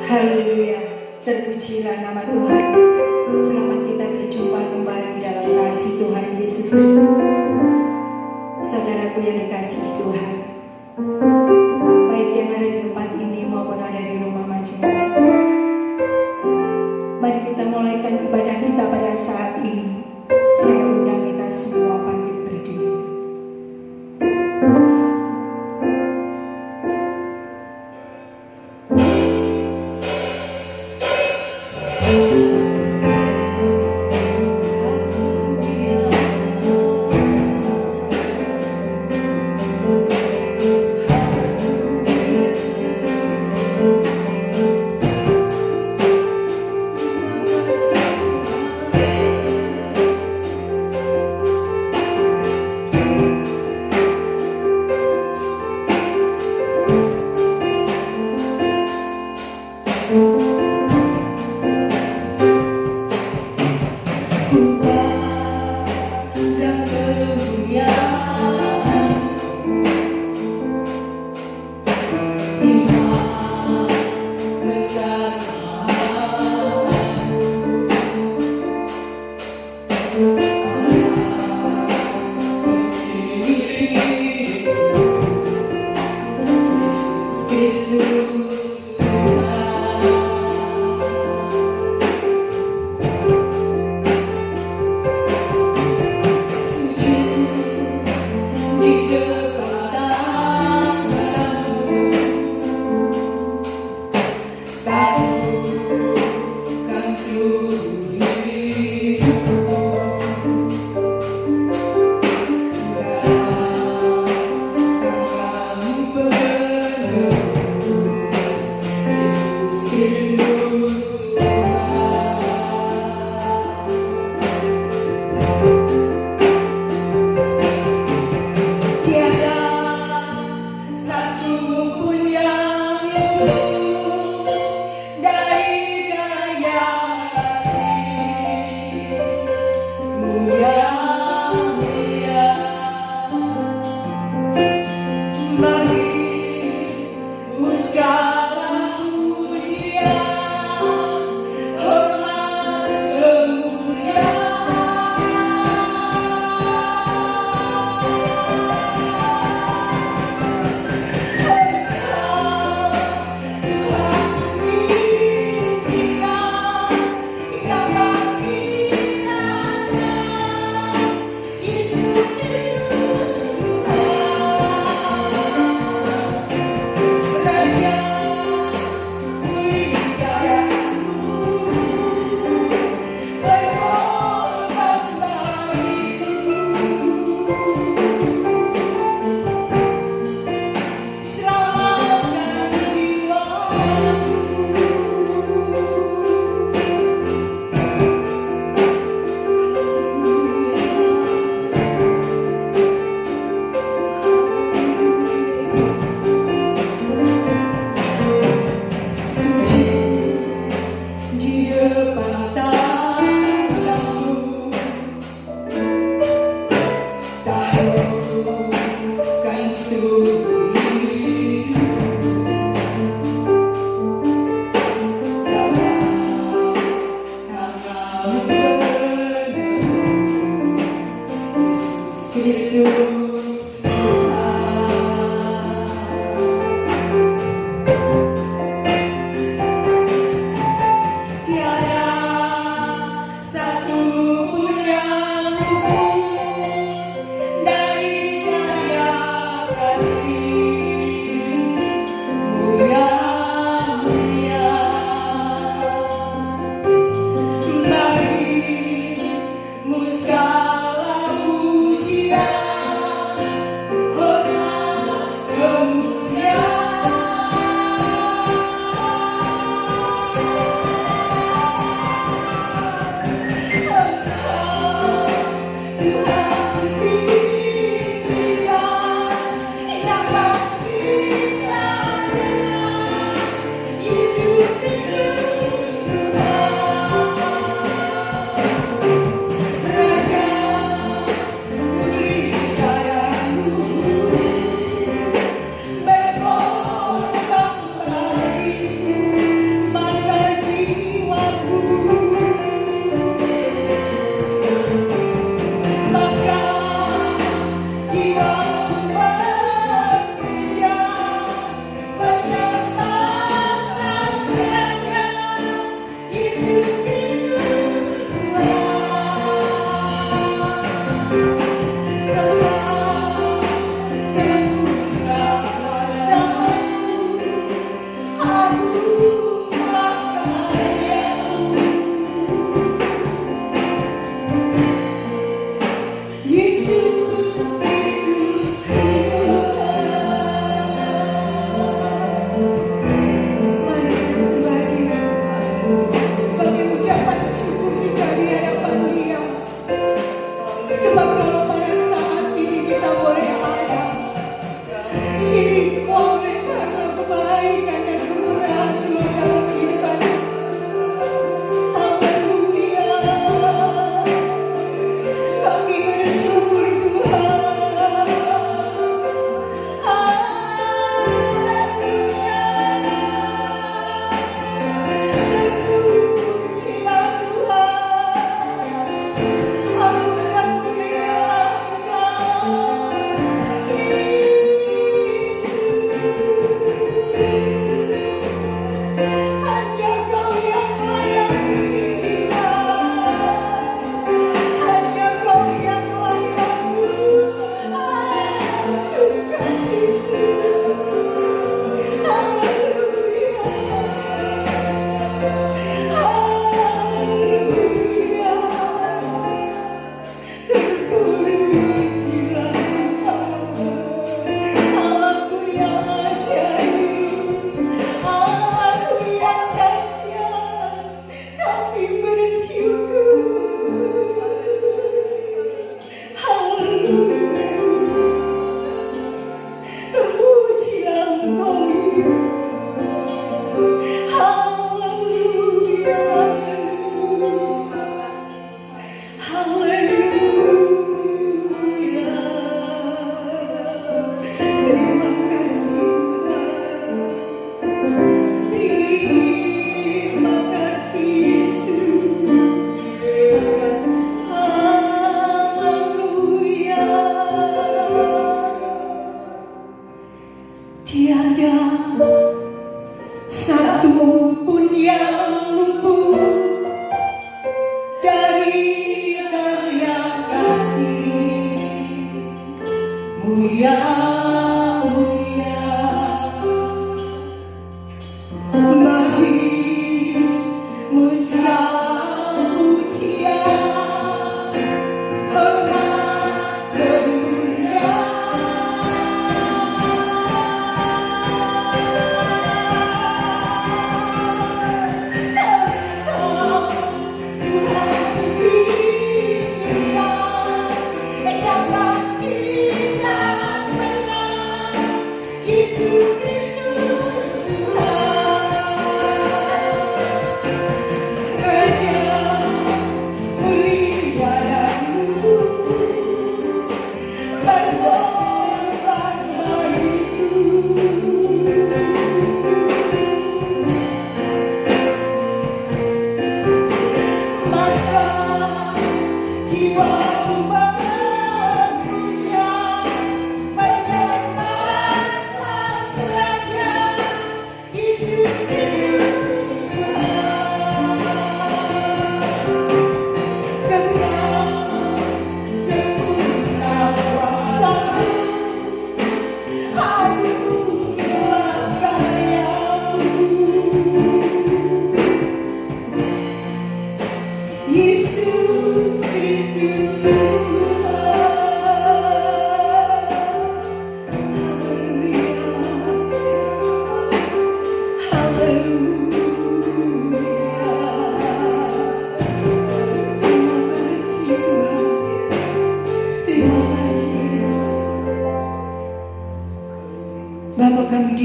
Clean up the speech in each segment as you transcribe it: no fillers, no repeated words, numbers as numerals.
Haleluya, terpujilah nama Tuhan. Selamat kita berjumpa kembali dalam kasih Tuhan Yesus Kristus. Saudaraku yang dikasihi Tuhan, baik yang ada di tempat ini maupun ada di rumah masing-masing, mari kita mulaikan ibadah kita pada saat ini. Saya undang kita semua bangkit berdiri.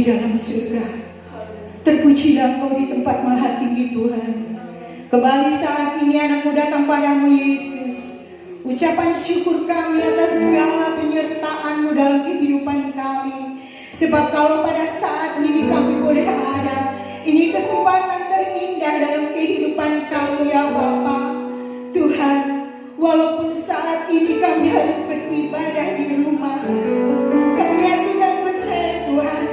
di dalam surga. Terpujilah Engkau di tempat maha tinggi Tuhan. Kembali saat ini anakmu datang padamu Yesus. Ucapan syukur kami atas segala penyertaan-Mu dalam kehidupan kami. Sebab kalau pada saat ini kami boleh ada, ini kesempatan terindah dalam kehidupan kami ya Bapa. Tuhan, walaupun saat ini kami harus beribadah di rumah, kami yakin dan percaya Tuhan,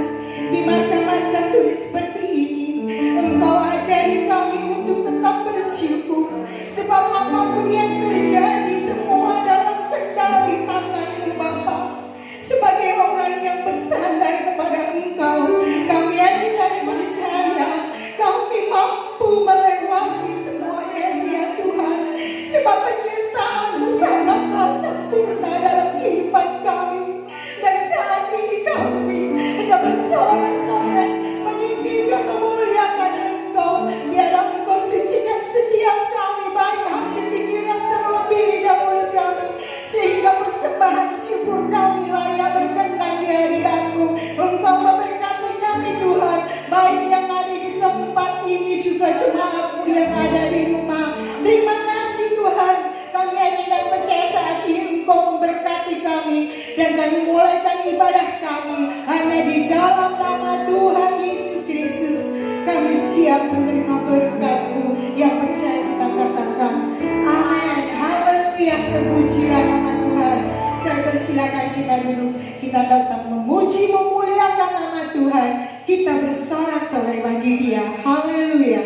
di masa-masa sulit seperti ini, Engkau ajari kami untuk tetap bersyukur. Sebab apapun yang terjadi, semua dalam kendali tangan-Mu Bapa. Sebagai orang yang bersandar kepada Engkau, kami yakin dan percaya kami mampu melewati semuanya ya Tuhan. Sebab penyertaan-Mu sangatlah sempurna dalam kehidupan kami. Dan saat ini kami hendak bersorak-sorai meninggi dan memuliakan Engkau. Biarlah Engkau sucikan setiap kami, baik hati pikiran terlebih di dahulu kami, sehingga persembahan syukur kami layak berkenan di hadirat-Mu. Engkau memberkati kami Tuhan, baik yang ada di tempat ini juga jemaat-Mu yang ada di rumah. Terima kasih Tuhan, kami yakin dan percaya saat ini Engkau memberkati kami, dan kami mulaikan ibadah kami hanya di dalam nama Tuhan Yesus Kristus. Kami siap menerima berkat-Mu. Yang percaya kita katakan amin. Haleluya, terpujilah nama Tuhan. Saya persilakan kita dulu, kita tetap memuji memuliakan nama Tuhan. Kita bersorak-sorai bagi Dia. Haleluya.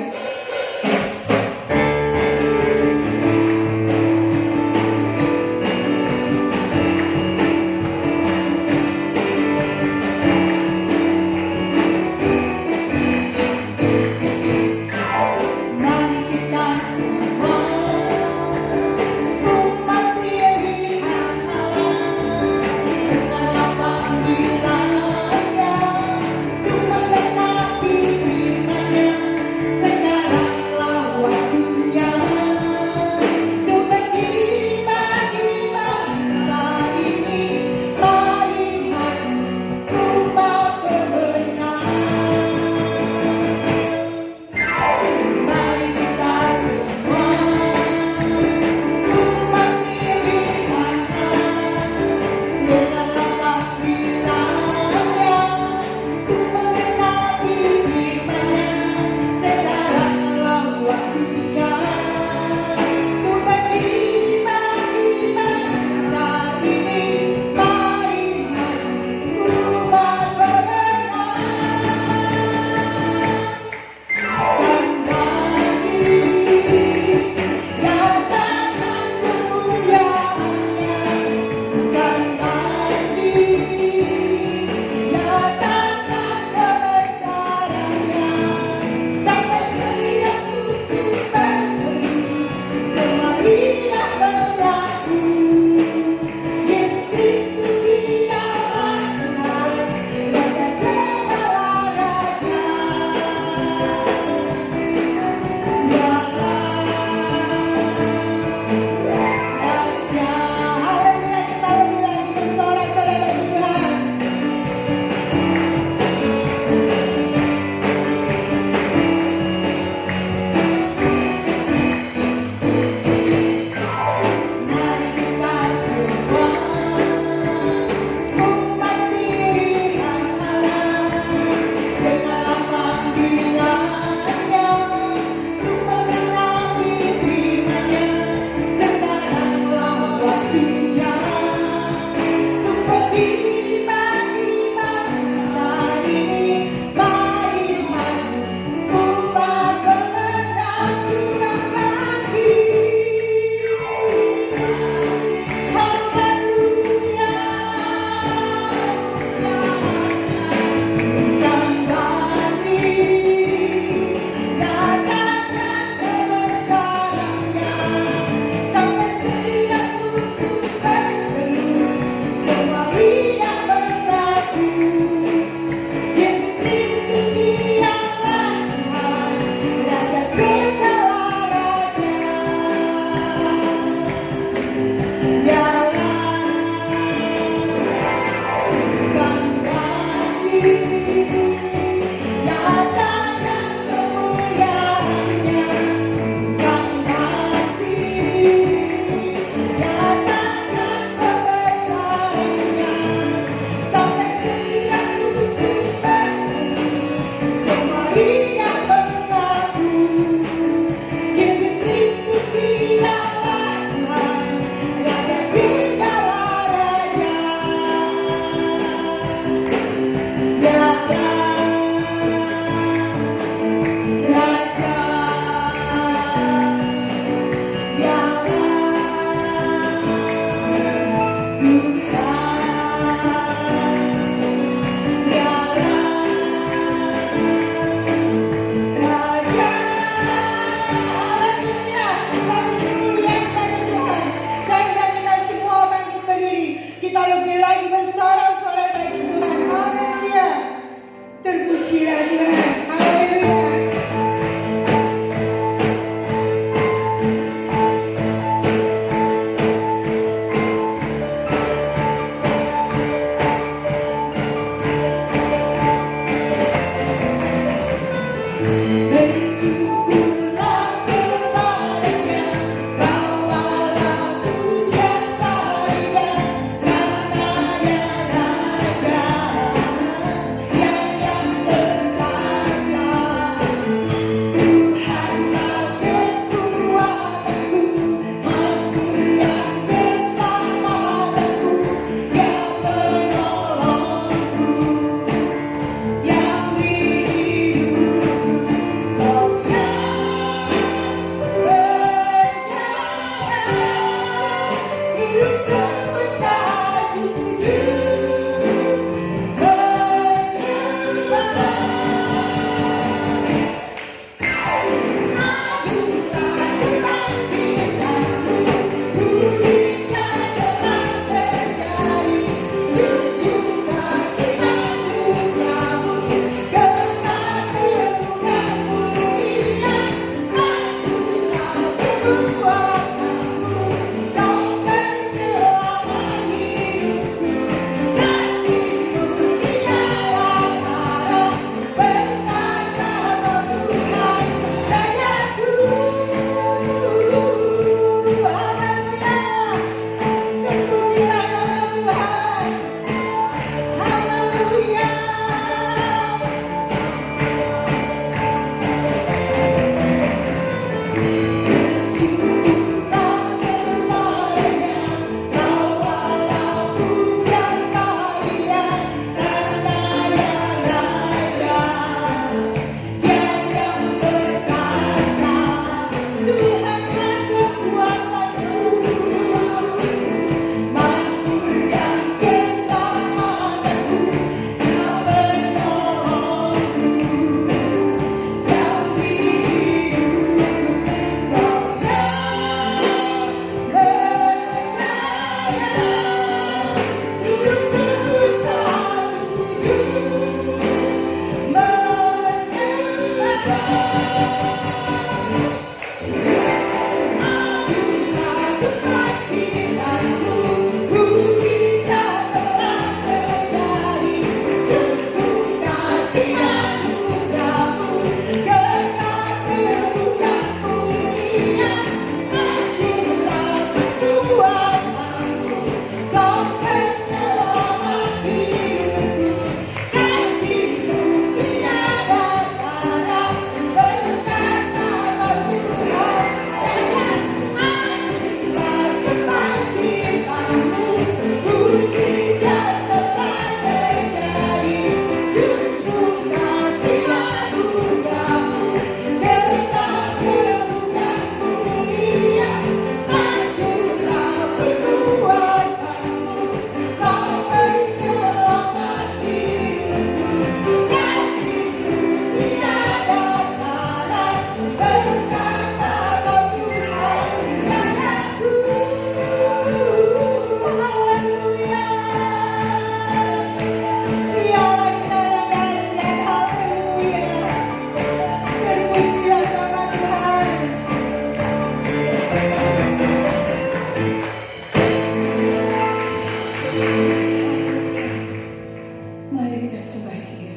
Mari kita sembah Dia.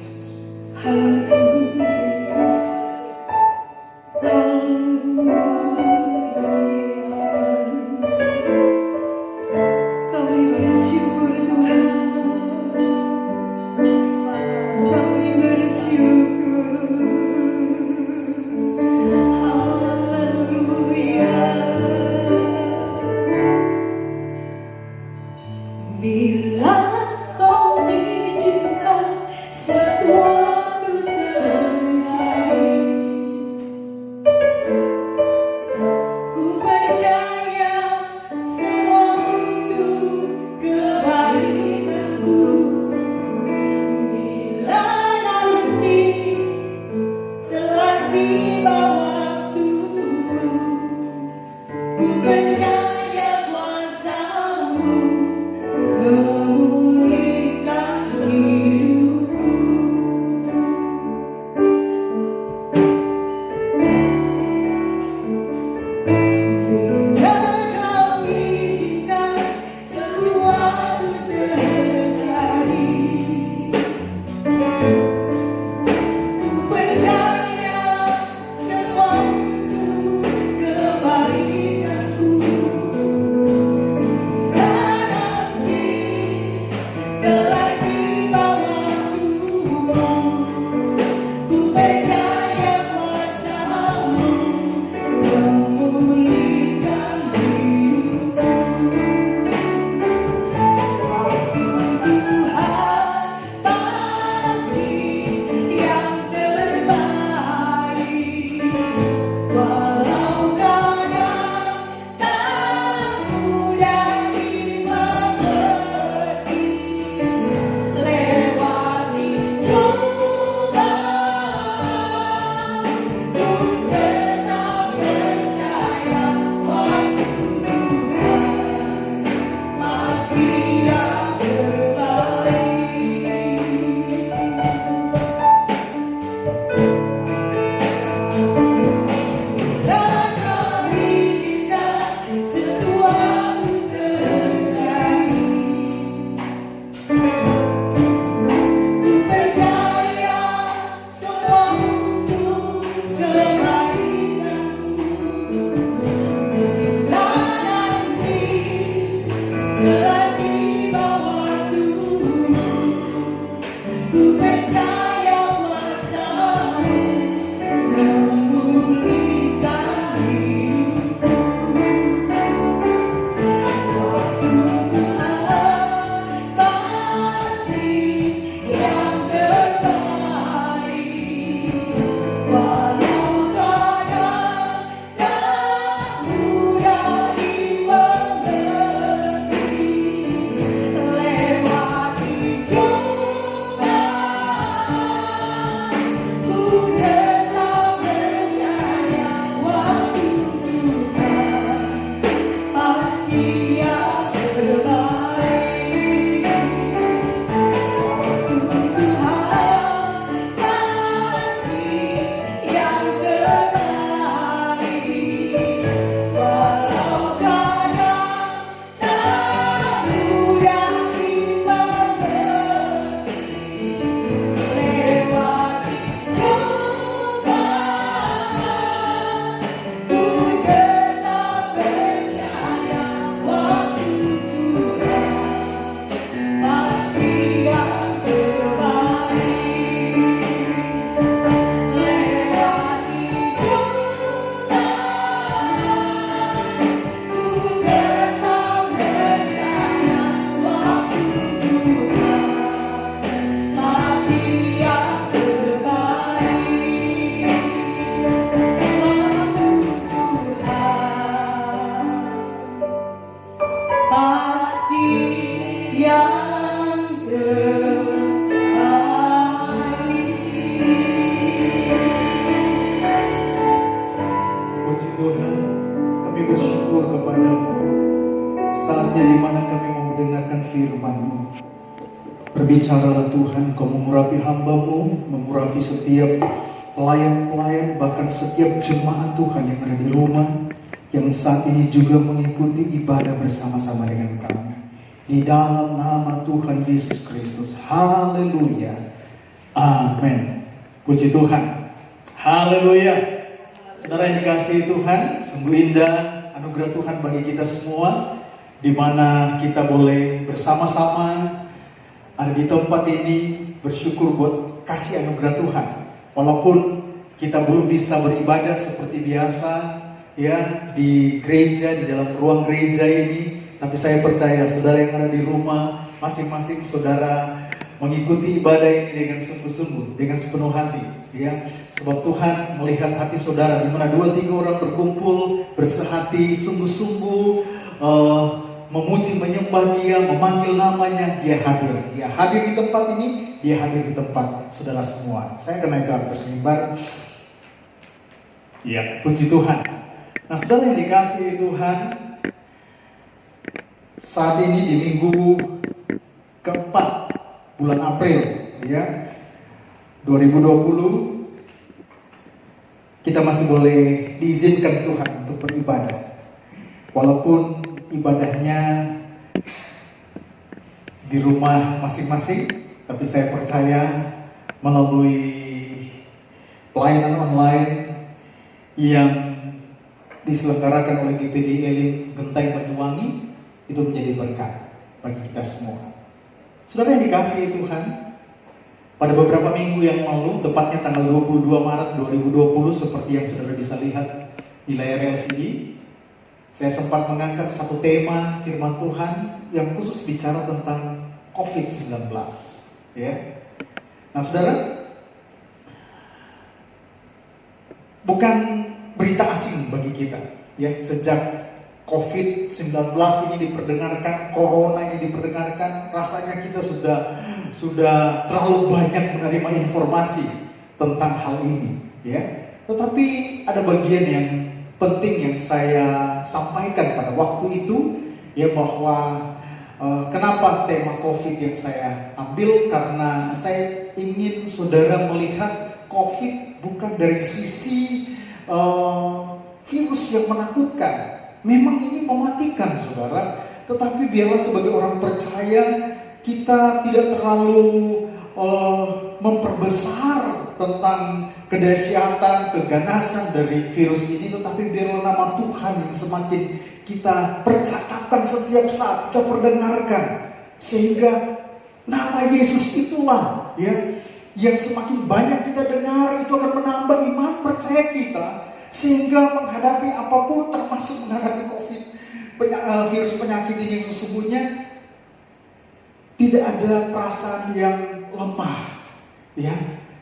Haleluya Yesus. Haleluya Yesus. Kami bersyukur Tuhan. Kami bersyukur. Haleluya. Bila Kau izinkan sesuatu terjadi, ku percaya semua untuk kebaikanku. Bila nanti telah tiba waktumu, ku percaya kuasa-Mu memulihkan hidupku. Bila Kau izinkan sesuatu terjadi, ku percaya semua Tuhan, kami bersyukur kepada-Mu. Saatnya di mana kami mau mendengarkan firman-Mu. Berbicaralah Tuhan, Kau mengurapi hamba-Mu, mengurapi setiap pelayan-pelayan, bahkan setiap jemaat Tuhan yang ada di rumah, yang saat ini juga mengikuti ibadah bersama-sama dengan kami. Di dalam nama Tuhan Yesus Kristus. Haleluya. Amin. Puji Tuhan. Haleluya. Saudara yang dikasihi Tuhan, sungguh indah anugerah Tuhan bagi kita semua, di mana kita boleh bersama-sama ada di tempat ini bersyukur buat kasih anugerah Tuhan. Walaupun kita belum bisa beribadah seperti biasa ya di gereja, di dalam ruang gereja ini, tapi saya percaya saudara yang ada di rumah, masing-masing saudara mengikuti ibadah ini dengan sungguh-sungguh, dengan sepenuh hati, ya. Sebab Tuhan melihat hati saudara, di mana 2-3 orang berkumpul, bersehati, sungguh-sungguh, memuji, menyembah Dia, memanggil namanya, Dia hadir. Dia hadir di tempat ini, Dia hadir di tempat saudara semua. Saya akan naik ke atas mimbar. Ya, puji Tuhan. Nah, saudara yang dikasihi Tuhan, saat ini di minggu keempat bulan April ya 2020, kita masih boleh diizinkan Tuhan untuk beribadah, walaupun ibadahnya di rumah masing-masing, tapi saya percaya melalui pelayanan online yang diselenggarakan oleh GPD Elim Genteng Banyuwangi itu menjadi berkat bagi kita semua. Saudara yang dikasihi Tuhan, pada beberapa minggu yang lalu, tepatnya tanggal 22 Maret 2020, seperti yang saudara bisa lihat di layar LCD, saya sempat mengangkat satu tema firman Tuhan yang khusus bicara tentang COVID-19. Ya. Nah saudara, bukan berita asing bagi kita. Ya, sejak COVID-19 ini diperdengarkan, Corona ini diperdengarkan, rasanya kita sudah terlalu banyak menerima informasi tentang hal ini, ya. Tetapi ada bagian yang penting yang saya sampaikan pada waktu itu, ya, bahwa kenapa tema COVID yang saya ambil, karena saya ingin saudara melihat COVID bukan dari sisi virus yang menakutkan. Memang ini mematikan saudara, tetapi biarlah sebagai orang percaya kita tidak terlalu memperbesar tentang kedahsyatan, keganasan dari virus ini, tetapi biarlah nama Tuhan yang semakin kita percakapkan setiap saat, kita perdengarkan, sehingga nama Yesus itulah ya yang semakin banyak kita dengar, itu akan menambah iman percaya kita, sehingga menghadapi apapun, termasuk menghadapi COVID, virus penyakit ini yang sesungguhnya tidak ada perasaan yang lemah, ya,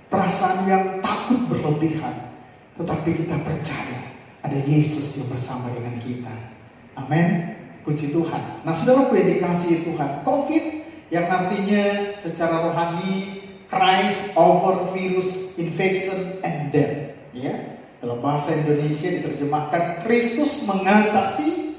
perasaan yang takut berlebihan, tetapi kita percaya ada Yesus yang bersama dengan kita. Amin. Puji Tuhan. Nah, saudara yang dikasihi Tuhan, COVID yang artinya secara rohani Christ over virus infection and death, ya. Dalam bahasa Indonesia diterjemahkan Kristus mengatasi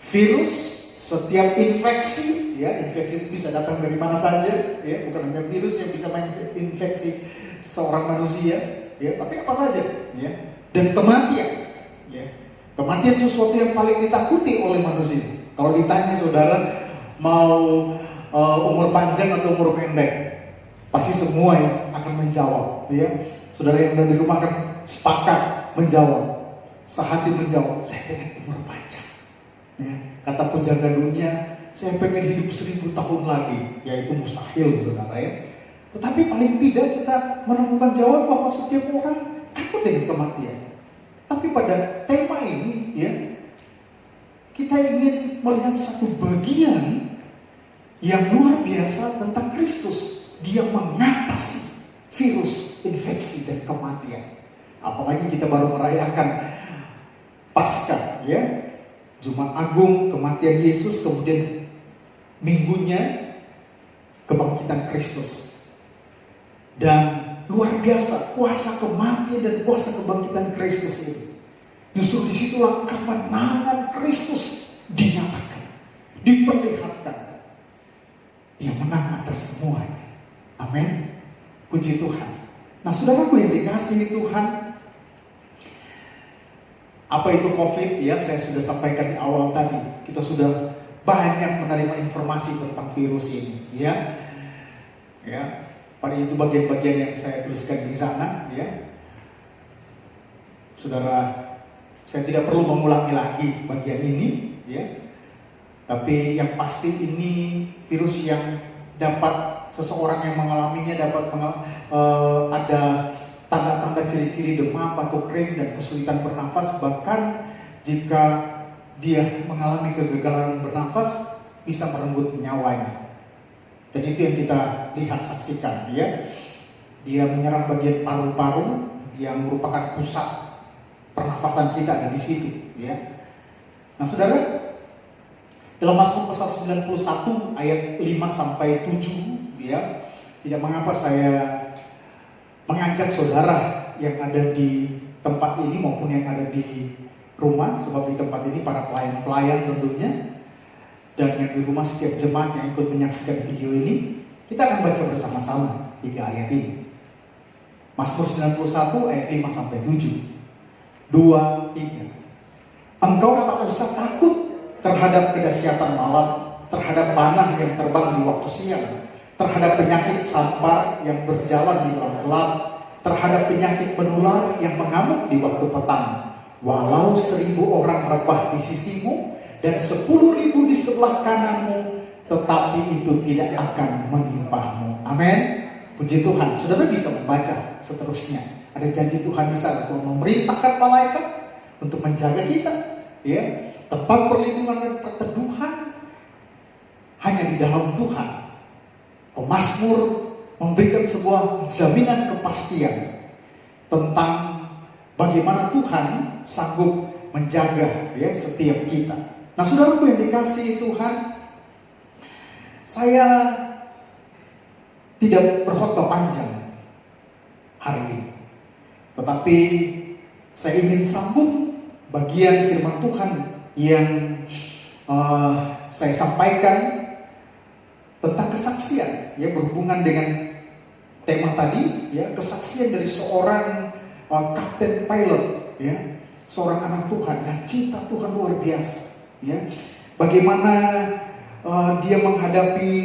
virus, setiap infeksi, ya, infeksi itu bisa datang dari mana saja, ya, bukan hanya virus yang bisa menginfeksi seorang manusia, ya, tapi apa saja, ya, dan kematian, ya, kematian sesuatu yang paling ditakuti oleh manusia. Kalau ditanya saudara mau umur panjang atau umur pendek, pasti semua ya akan menjawab, ya. Saudara yang ada di rumah akan sepakat menjawab, sehati menjawab, saya pengen umur panjang. Ya, kata penjaga dunia, saya pengen hidup 1000 tahun lagi, yaitu mustahil saudara ya. Tetapi paling tidak kita menemukan jawaban bahwa setiap orang takut dengan kematian. Tapi pada tema ini, ya, kita ingin melihat satu bagian yang luar biasa tentang Kristus. Dia mengatasi virus, infeksi, dan kematian. Apalagi kita baru merayakan Paskah, ya, Jumat Agung, kematian Yesus, kemudian minggunya kebangkitan Kristus. Dan luar biasa kuasa kematian dan kuasa kebangkitan Kristus itu. Justru disitulah kemenangan Kristus dinyatakan, diperlihatkan. Dia menang atas semuanya. Amin. Puji Tuhan. Nah, saudaraku yang dikasihi Tuhan, apa itu COVID? Ya, saya sudah sampaikan di awal tadi. Kita sudah banyak menerima informasi tentang virus ini. Ya, pada itu bagian-bagian yang saya tuliskan di sana. Ya, saudara, saya tidak perlu mengulangi lagi bagian ini. Ya, tapi yang pasti ini virus yang dapat seseorang yang mengalaminya dapat ada tanda-tanda ciri-ciri demam, batuk kering, dan kesulitan bernafas. Bahkan jika dia mengalami kegagalan bernafas, bisa merenggut nyawanya. Dan itu yang kita lihat, saksikan. Ya, dia menyerang bagian paru-paru yang merupakan pusat pernafasan kita, ada di situ. Ya. Nah, saudara, dalam Mazmur pasal 91 ayat 5-7, ya, tidak mengapa saya mengajak saudara yang ada di tempat ini maupun yang ada di rumah, sebab di tempat ini para pelayan-pelayan tentunya, dan yang di rumah setiap jemaat yang ikut menyaksikan video ini, kita akan baca bersama-sama 3 ayat ini. Mazmur 91 ayat 5-7. 2, 3. Engkau tak usah takut terhadap kedahsyatan malam, terhadap panah yang terbang di waktu siang, terhadap penyakit sampar yang berjalan di malam gelap, terhadap penyakit menular yang mengamuk di waktu petang. Walau 1000 orang rebah di sisimu dan 10.000 di sebelah kananmu, tetapi itu tidak akan menimpamu. Amin. Puji Tuhan. Saudara bisa membaca seterusnya. Ada janji Tuhan di sana, Tuhan memerintahkan malaikat untuk menjaga kita. Ya, tempat perlindungan dan perteduhan hanya di dalam Tuhan. Pemazmur memberikan sebuah jaminan kepastian tentang bagaimana Tuhan sanggup menjaga, ya, setiap kita. Nah, saudaraku yang dikasihi Tuhan, saya tidak berkhotbah panjang hari ini, tetapi saya ingin sambung bagian firman Tuhan yang saya sampaikan tentang kesaksian, ya, berhubungan dengan tema tadi, ya, kesaksian dari seorang kapten pilot, ya, seorang anak Tuhan yang cinta Tuhan luar biasa, ya. Bagaimana dia menghadapi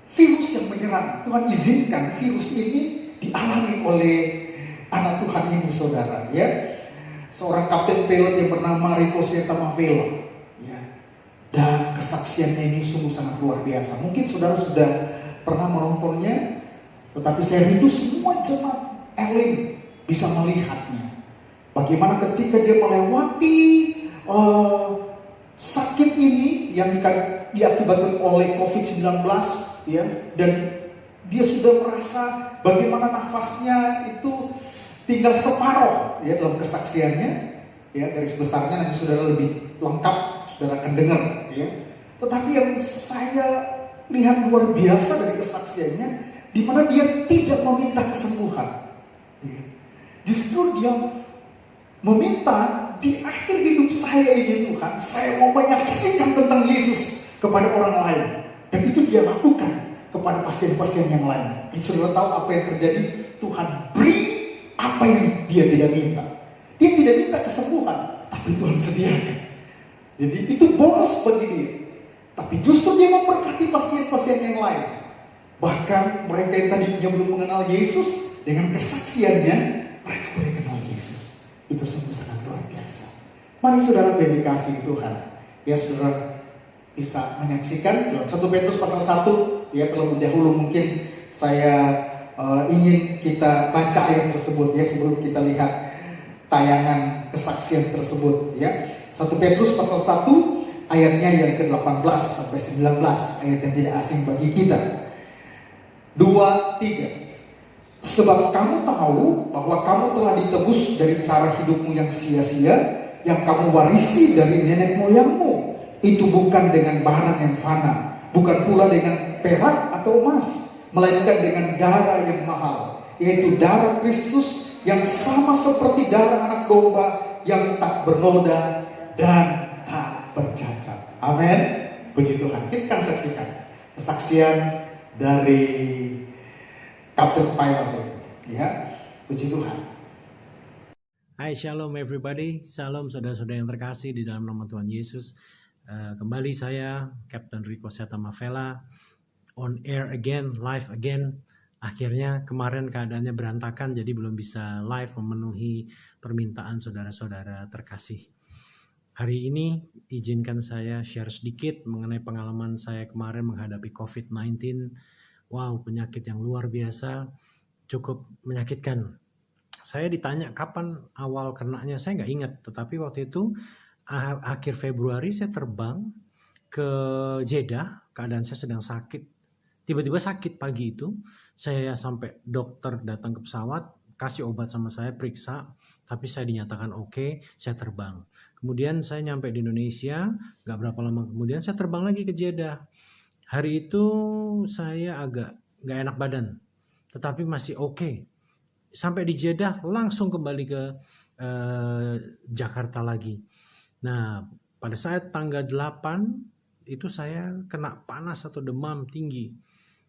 virus yang menyerang. Tuhan izinkan virus ini dialami oleh anak Tuhan ini, saudara, ya. Seorang kapten pilot yang bernama Rico Tamavela, ya. Dan kesaksiannya ini sungguh sangat luar biasa. Mungkin saudara sudah pernah menontonnya, tetapi saya rindu semua jemaat Elim bisa melihatnya. Bagaimana ketika dia melewati sakit ini yang diakibatkan oleh COVID-19, ya, dan dia sudah merasa bagaimana nafasnya itu tinggal separuh, ya, dalam kesaksiannya, ya, garis besarnya nanti saudara lebih lengkap saudara akan dengar, ya. Tetapi yang saya lihat luar biasa dari kesaksiannya, di mana dia tidak meminta kesembuhan, ya. Justru dia meminta, di akhir hidup saya ini Tuhan, saya mau menyaksikan tentang Yesus kepada orang lain. Dan itu dia lakukan kepada pasien-pasien yang lain. Dan saudara tahu apa yang terjadi? Tuhan beri apa yang dia tidak minta. Dia tidak minta kesembuhan, tapi Tuhan sediakan. Jadi itu bonus bagi dia. Tapi justru dia memberkati pasien-pasien yang lain. Bahkan mereka yang tadinya belum mengenal Yesus, dengan kesaksiannya mereka boleh kenal Yesus. Itu sungguh sangat luar biasa. Mari saudara dedikasi Tuhan, ya, saudara bisa menyaksikan dalam 1 Petrus pasal 1, ya, terlebih dahulu mungkin saya ingin kita baca ayat tersebut, ya, sebelum kita lihat tayangan kesaksian tersebut, ya. 1 Petrus pasal 1 ayatnya yang ke-18 sampai 19, ayat yang tidak asing bagi kita. 2, 3. Sebab kamu tahu bahwa kamu telah ditebus dari cara hidupmu yang sia-sia, yang kamu warisi dari nenek moyangmu. Itu bukan dengan barang yang fana, bukan pula dengan perak atau emas, melainkan dengan darah yang mahal, yaitu darah Kristus yang sama seperti darah anak domba yang tak bernoda dan tak bercacat. Amin. Puji Tuhan. Kita akan saksikan kesaksian dari Kapten Pilot itu. Ya, puji Tuhan. Hai, shalom everybody, shalom saudara-saudara yang terkasih di dalam nama Tuhan Yesus. Kembali saya, Kapten Rico Setamavela, on air again, live again. Akhirnya kemarin keadaannya berantakan, jadi belum bisa live memenuhi permintaan saudara-saudara terkasih. Hari ini izinkan saya share sedikit mengenai pengalaman saya kemarin menghadapi COVID-19. Wow, penyakit yang luar biasa, cukup menyakitkan. Saya ditanya kapan awal kenanya, saya nggak ingat. Tetapi waktu itu akhir Februari saya terbang ke Jeddah, keadaan saya sedang sakit. Tiba-tiba sakit pagi itu, saya sampai dokter datang ke pesawat, kasih obat sama saya, periksa, tapi saya dinyatakan oke, saya terbang. Kemudian saya nyampe di Indonesia, nggak berapa lama kemudian saya terbang lagi ke Jeddah. Hari itu saya agak nggak enak badan, tetapi masih oke. Sampai di Jeddah langsung kembali ke Jakarta lagi. Nah, pada saat tanggal 8 itu saya kena panas atau demam tinggi.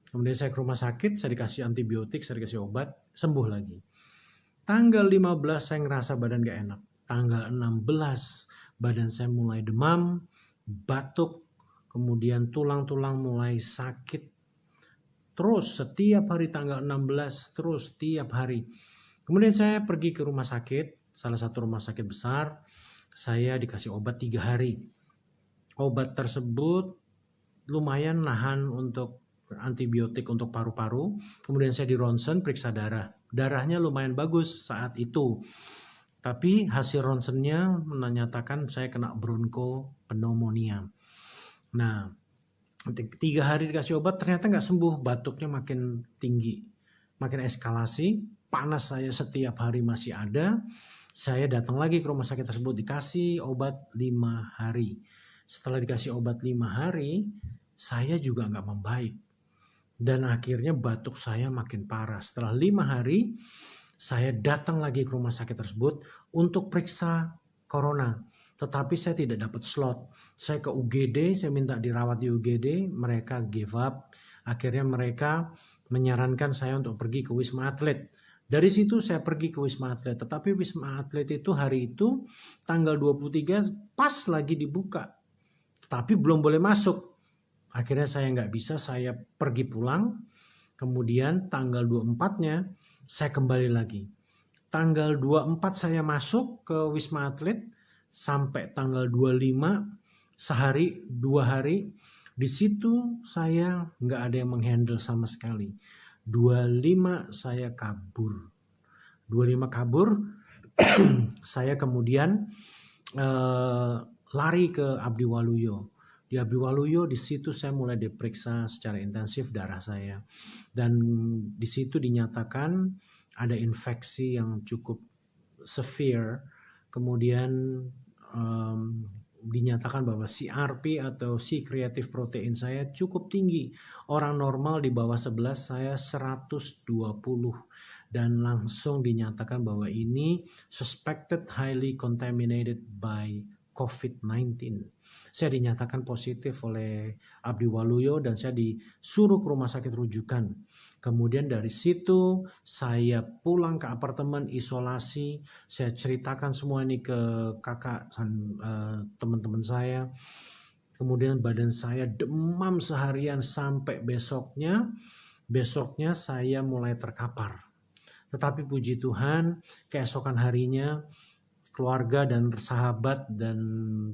Kemudian saya ke rumah sakit, saya dikasih antibiotik, saya dikasih obat, sembuh lagi. Tanggal 15 saya ngerasa badan gak enak. Tanggal 16 badan saya mulai demam, batuk, kemudian tulang-tulang mulai sakit. Terus setiap hari tanggal 16, terus tiap hari. Kemudian saya pergi ke rumah sakit, salah satu rumah sakit besar. Saya dikasih obat 3 hari. Obat tersebut lumayan nahan untuk antibiotik untuk paru-paru. Kemudian saya di ronsen, periksa darah. Darahnya lumayan bagus saat itu. Tapi hasil ronsennya menyatakan saya kena bronchopneumonia. Nah, 3 hari dikasih obat ternyata nggak sembuh, batuknya makin tinggi, makin eskalasi, panas saya setiap hari masih ada. Saya datang lagi ke rumah sakit tersebut, dikasih obat 5 hari. Setelah dikasih obat 5 hari, saya juga nggak membaik. Dan akhirnya batuk saya makin parah. Setelah 5 hari, saya datang lagi ke rumah sakit tersebut untuk periksa corona. Tetapi saya tidak dapat slot. Saya ke UGD, saya minta dirawat di UGD, mereka give up. Akhirnya mereka menyarankan saya untuk pergi ke Wisma Atlet. Dari situ saya pergi ke Wisma Atlet. Tetapi Wisma Atlet itu hari itu tanggal 23 pas lagi dibuka. Tetapi belum boleh masuk. Akhirnya saya nggak bisa, saya pergi pulang. Kemudian tanggal 24-nya saya kembali lagi. Tanggal 24 saya masuk ke Wisma Atlet. Sampai tanggal 25, sehari 2 hari, di situ saya nggak ada yang menghandle sama sekali. 25 saya kabur. 25 kabur, saya kemudian lari ke Abdi Waluyo. Di Abdi Waluyo di situ saya mulai diperiksa secara intensif darah saya. Dan di situ dinyatakan ada infeksi yang cukup severe. Kemudian dinyatakan bahwa CRP atau C creative protein saya cukup tinggi. Orang normal di bawah 11, saya 120. Dan langsung dinyatakan bahwa ini suspected highly contaminated by COVID-19. Saya dinyatakan positif oleh Abdi Waluyo dan saya disuruh ke rumah sakit rujukan. Kemudian dari situ saya pulang ke apartemen isolasi. Saya ceritakan semua ini ke kakak dan teman-teman saya. Kemudian badan saya demam seharian sampai besoknya. Besoknya saya mulai terkapar. Tetapi puji Tuhan, keesokan harinya keluarga dan sahabat dan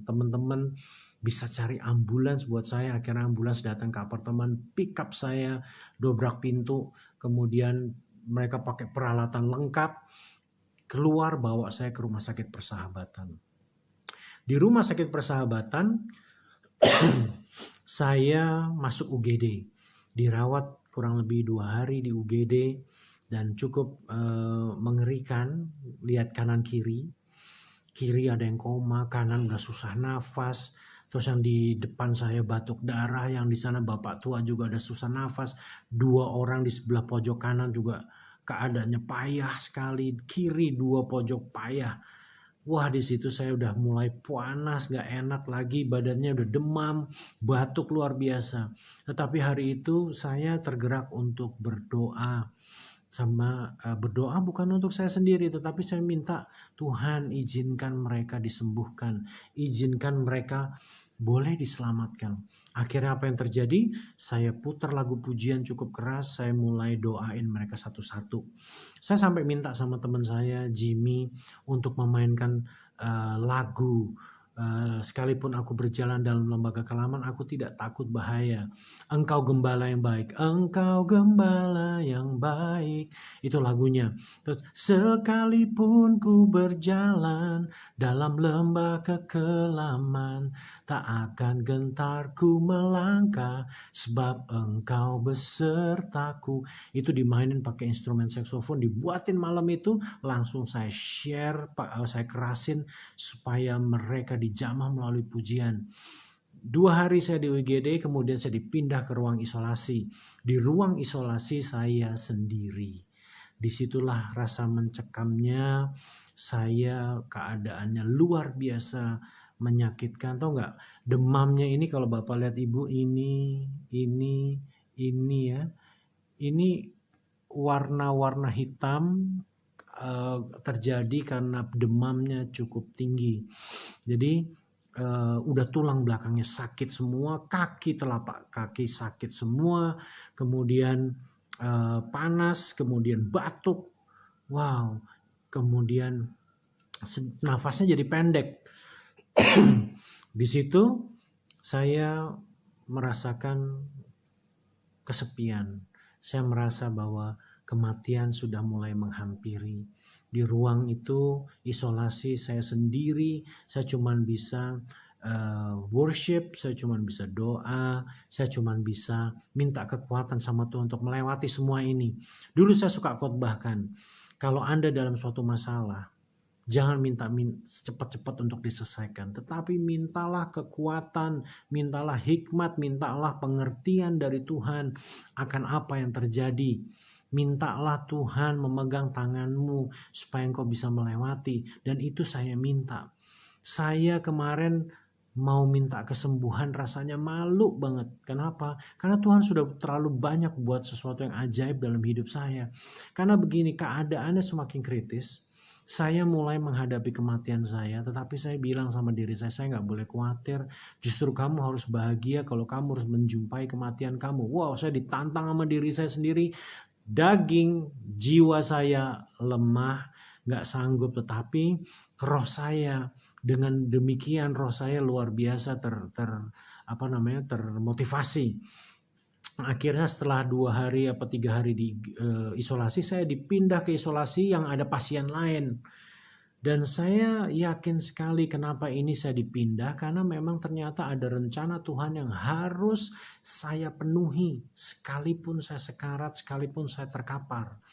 teman-teman bisa cari ambulans buat saya. Akhirnya ambulans datang ke apartemen, pick up saya, dobrak pintu, kemudian mereka pakai peralatan lengkap, keluar bawa saya ke Rumah Sakit Persahabatan. Di Rumah Sakit Persahabatan, saya masuk UGD, dirawat kurang lebih 2 hari di UGD, dan cukup mengerikan. Lihat kanan kiri ada yang koma, kanan udah susah nafas. Terus yang di depan saya batuk darah, yang di sana bapak tua juga ada susah nafas. 2 orang di sebelah pojok kanan juga keadaannya payah sekali. Kiri 2 pojok payah. Wah, di situ saya udah mulai panas, gak enak lagi, badannya udah demam, batuk luar biasa. Tetapi hari itu saya tergerak untuk berdoa. Berdoa bukan untuk saya sendiri, tetapi saya minta Tuhan izinkan mereka disembuhkan, izinkan mereka boleh diselamatkan. Akhirnya apa yang terjadi? Saya putar lagu pujian cukup keras, saya mulai doain mereka satu-satu. Saya sampai minta sama teman saya Jimmy untuk memainkan lagu. Sekalipun aku berjalan dalam lembaga kelaman, aku tidak takut bahaya. Engkau gembala yang baik, engkau gembala yang baik. Itu lagunya. Terus, sekalipun ku berjalan dalam lembah kekelaman, tak akan gentar ku melangkah, sebab engkau besertaku. Itu dimainin pakai instrumen saksofon, dibuatin malam itu, langsung saya share, saya kerasin supaya mereka dijamah melalui pujian. 2 hari saya di UGD, kemudian saya dipindah ke ruang isolasi. Di ruang isolasi saya sendiri. Disitulah rasa mencekamnya saya, keadaannya luar biasa menyakitkan. Tahu nggak, demamnya ini kalau Bapak lihat Ibu, ini ya. Ini warna-warna hitam terjadi karena demamnya cukup tinggi. Jadi udah tulang belakangnya sakit semua, telapak kaki sakit semua, kemudian panas, kemudian batuk, wow, kemudian nafasnya jadi pendek. Di situ saya merasakan kesepian. Saya merasa bahwa kematian sudah mulai menghampiri. Di ruang itu isolasi saya sendiri, saya cuma bisa worship, saya cuma bisa doa, saya cuma bisa minta kekuatan sama Tuhan untuk melewati semua ini. Dulu saya suka khotbahkan, kalau Anda dalam suatu masalah, jangan minta cepat-cepat untuk diselesaikan, tetapi mintalah kekuatan, mintalah hikmat, mintalah pengertian dari Tuhan akan apa yang terjadi. Mintalah Tuhan memegang tanganmu supaya engkau bisa melewati. Dan itu saya minta. Saya kemarin mau minta kesembuhan rasanya malu banget. Kenapa? Karena Tuhan sudah terlalu banyak buat sesuatu yang ajaib dalam hidup saya. Karena begini, keadaannya semakin kritis. Saya mulai menghadapi kematian saya, tetapi saya bilang sama diri saya nggak boleh khawatir. Justru kamu harus bahagia kalau kamu harus menjumpai kematian kamu. Wow, saya ditantang sama diri saya sendiri. Daging, jiwa saya lemah, nggak sanggup, tetapi roh saya dengan demikian roh saya luar biasa termotivasi. Akhirnya setelah 2 hari atau 3 hari di isolasi, saya dipindah ke isolasi yang ada pasien lain. Dan saya yakin sekali kenapa ini saya dipindah, karena memang ternyata ada rencana Tuhan yang harus saya penuhi. Sekalipun saya sekarat, sekalipun saya terkapar.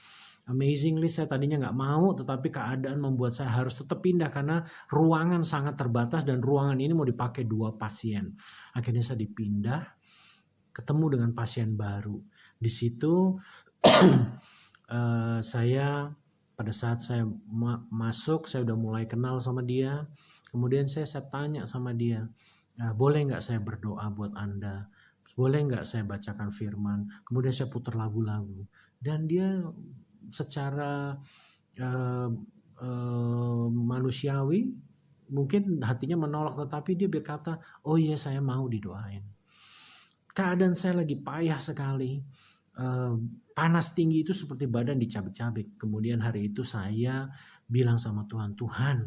Amazingly saya tadinya nggak mau, tetapi keadaan membuat saya harus tetap pindah karena ruangan sangat terbatas dan ruangan ini mau dipakai 2 pasien. Akhirnya saya dipindah, ketemu dengan pasien baru. Di situ saya pada saat saya masuk, saya udah mulai kenal sama dia. Kemudian saya tanya sama dia, boleh nggak saya berdoa buat Anda? Boleh nggak saya bacakan firman? Kemudian saya putar lagu-lagu. Dan dia secara manusiawi, mungkin hatinya menolak, tetapi dia berkata, oh iya saya mau didoain. Keadaan saya lagi payah sekali. Panas tinggi itu seperti badan dicabik-cabik. Kemudian hari itu saya bilang sama Tuhan, Tuhan,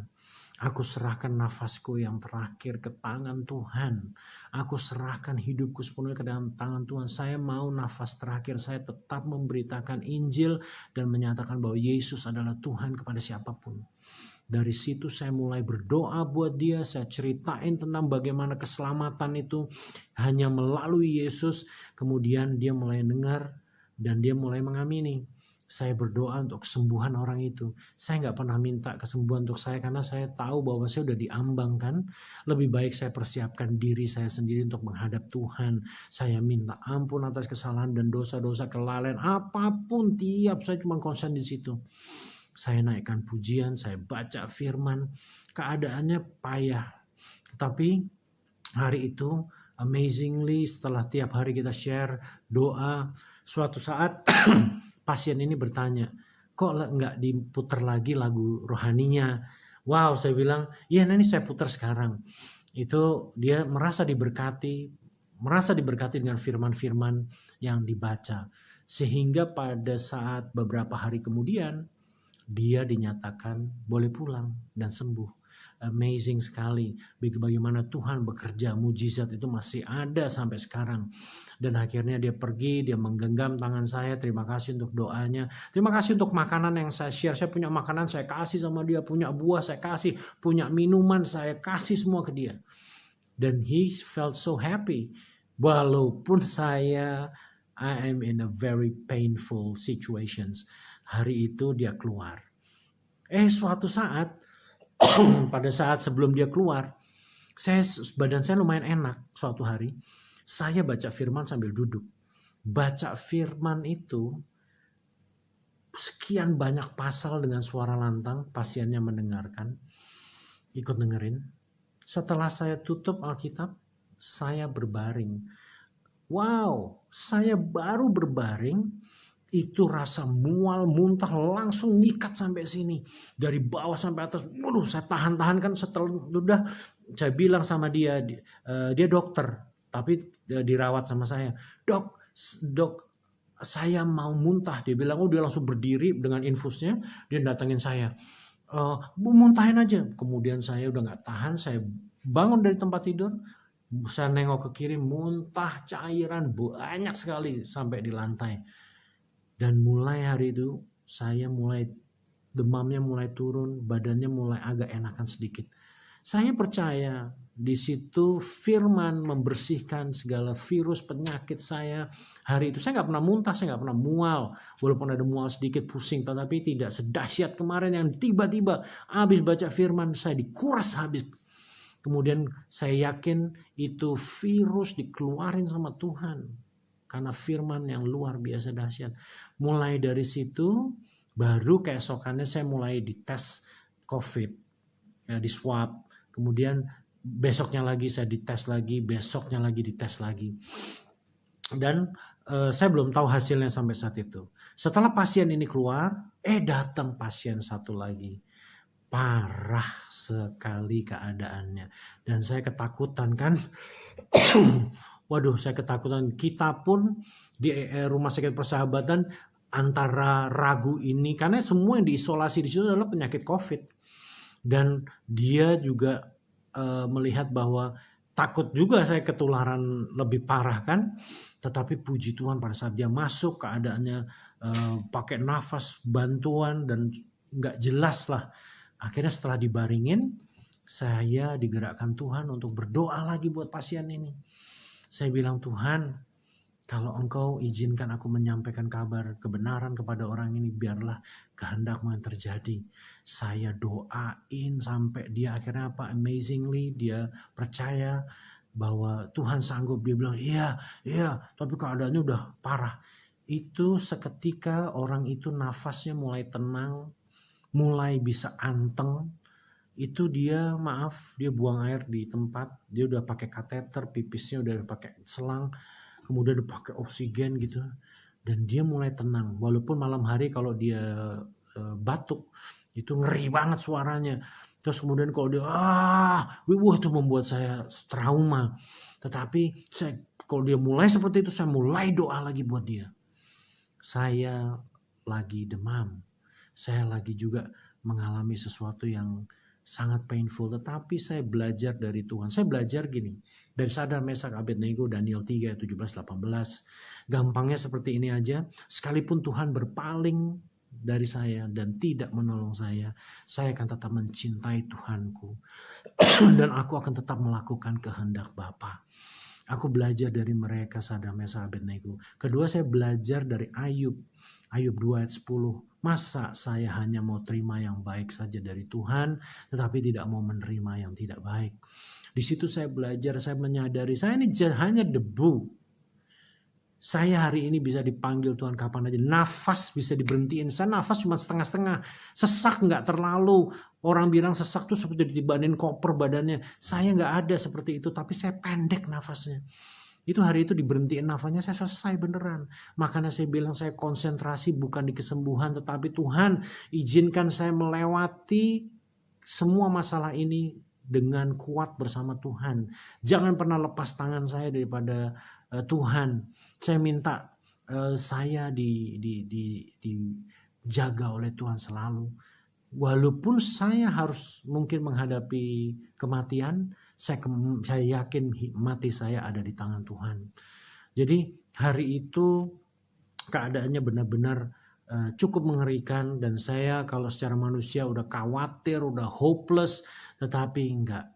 aku serahkan nafasku yang terakhir ke tangan Tuhan. Aku serahkan hidupku sepenuhnya ke dalam tangan Tuhan. Saya mau nafas terakhir saya tetap memberitakan Injil dan menyatakan bahwa Yesus adalah Tuhan kepada siapapun. Dari situ saya mulai berdoa buat dia. Saya ceritain tentang bagaimana keselamatan itu hanya melalui Yesus. Kemudian dia mulai dengar dan dia mulai mengamini. Saya berdoa untuk kesembuhan orang itu. Saya nggak pernah minta kesembuhan untuk saya karena saya tahu bahwa saya udah diambangkan. Lebih baik saya persiapkan diri saya sendiri untuk menghadap Tuhan. Saya minta ampun atas kesalahan dan dosa-dosa, kelalaian apapun, saya cuma konsen di situ. Saya naikkan pujian, saya baca firman, keadaannya payah. Tetapi hari itu amazingly setelah tiap hari kita share doa, suatu saat pasien ini bertanya, kok nggak diputar lagi lagu rohaninya? Wow, saya bilang, iya ini saya putar sekarang. Itu dia merasa diberkati dengan firman-firman yang dibaca. Sehingga pada saat beberapa hari kemudian, dia dinyatakan boleh pulang dan sembuh. Amazing sekali bagaimana Tuhan bekerja, mujizat itu masih ada sampai sekarang. Dan akhirnya dia pergi, dia menggenggam tangan saya, terima kasih untuk doanya, terima kasih untuk makanan yang saya share. Saya punya makanan saya kasih sama dia, punya buah saya kasih, punya minuman saya kasih semua ke dia. Dan he felt so happy. Walaupun I am in a very painful situations. Hari itu dia keluar. Suatu saat pada saat sebelum dia keluar, badan saya lumayan enak. Suatu hari saya baca firman sambil duduk. Baca firman itu sekian banyak pasal dengan suara lantang, pasiennya mendengarkan, ikut dengerin. Setelah saya tutup Alkitab, saya berbaring. Wow, saya baru berbaring, itu rasa mual, muntah langsung nyikat sampai sini. Dari bawah sampai atas, waduh saya tahan-tahan kan. Setelah udah saya bilang sama dia dokter, tapi dirawat sama saya. Dok, saya mau muntah. Dia bilang, dia langsung berdiri dengan infusnya, dia datangin saya. Muntahin aja. Kemudian saya udah gak tahan, saya bangun dari tempat tidur, saya nengok ke kiri, muntah cairan banyak sekali sampai di lantai. Dan mulai hari itu demamnya mulai turun, badannya mulai agak enakan sedikit. Saya percaya di situ firman membersihkan segala virus penyakit saya. Hari itu saya nggak pernah muntah, saya nggak pernah mual. Walaupun ada mual sedikit, pusing, tetapi tidak sedahsyat kemarin yang tiba-tiba habis baca firman saya dikuras habis. Kemudian saya yakin itu virus dikeluarin sama Tuhan. Karena firman yang luar biasa dahsyat. Mulai dari situ, baru keesokannya saya mulai dites COVID. Ya, di swab. Kemudian besoknya lagi saya dites lagi, besoknya lagi dites lagi. Dan saya belum tahu hasilnya sampai saat itu. Setelah pasien ini keluar, datang pasien satu lagi. Parah sekali keadaannya. Dan saya ketakutan kan. Waduh, saya ketakutan. Kita pun di rumah sakit Persahabatan antara ragu ini, karena semua yang diisolasi di situ adalah penyakit COVID. Dan dia juga melihat bahwa takut juga saya ketularan lebih parah kan. Tetapi puji Tuhan pada saat dia masuk keadaannya pakai nafas bantuan dan nggak jelas lah. Akhirnya setelah dibaringin, saya digerakkan Tuhan untuk berdoa lagi buat pasien ini. Saya bilang, Tuhan, kalau Engkau izinkan aku menyampaikan kabar kebenaran kepada orang ini, biarlah kehendak-Mu yang terjadi. Saya doain sampai dia akhirnya amazingly dia percaya bahwa Tuhan sanggup. Dia bilang, iya, tapi keadaannya udah parah. Itu seketika orang itu nafasnya mulai tenang, mulai bisa anteng. Itu dia buang air di tempat, dia udah pakai kateter, pipisnya udah pakai selang, kemudian udah pakai oksigen gitu, dan dia mulai tenang. Walaupun malam hari kalau dia batuk itu ngeri banget suaranya. Terus kemudian kalau dia itu membuat saya trauma. Tetapi kalau dia mulai seperti itu, saya mulai doa lagi buat dia. Saya lagi demam, saya lagi juga mengalami sesuatu yang sangat painful, tetapi saya belajar dari Tuhan. Saya belajar gini, dari Sadar Mesak Abednego, Daniel 3, 17-18. Gampangnya seperti ini aja, sekalipun Tuhan berpaling dari saya dan tidak menolong saya akan tetap mencintai Tuhanku. Dan aku akan tetap melakukan kehendak Bapa. Aku belajar dari mereka, Sadar Mesak Abednego. Kedua, saya belajar dari Ayub 2 ayat 10. Masa saya hanya mau terima yang baik saja dari Tuhan, tetapi tidak mau menerima yang tidak baik. Di situ saya belajar, saya menyadari saya ini hanya debu. Saya hari ini bisa dipanggil Tuhan kapan aja. Nafas bisa diberhentiin. Saya nafas cuma setengah-setengah. Sesak nggak terlalu. Orang bilang sesak tuh seperti ditibanin koper badannya. Saya nggak ada seperti itu. Tapi saya pendek nafasnya. Itu hari itu diberhentiin nafasnya, saya selesai beneran. Makanya saya bilang saya konsentrasi bukan di kesembuhan. Tetapi Tuhan izinkan saya melewati semua masalah ini dengan kuat bersama Tuhan. Jangan pernah lepas tangan saya daripada Tuhan. Saya minta saya dijaga oleh Tuhan selalu. Walaupun saya harus mungkin menghadapi kematian, saya yakin mati saya ada di tangan Tuhan. Jadi hari itu keadaannya benar-benar cukup mengerikan, dan saya kalau secara manusia udah khawatir, udah hopeless, tetapi enggak.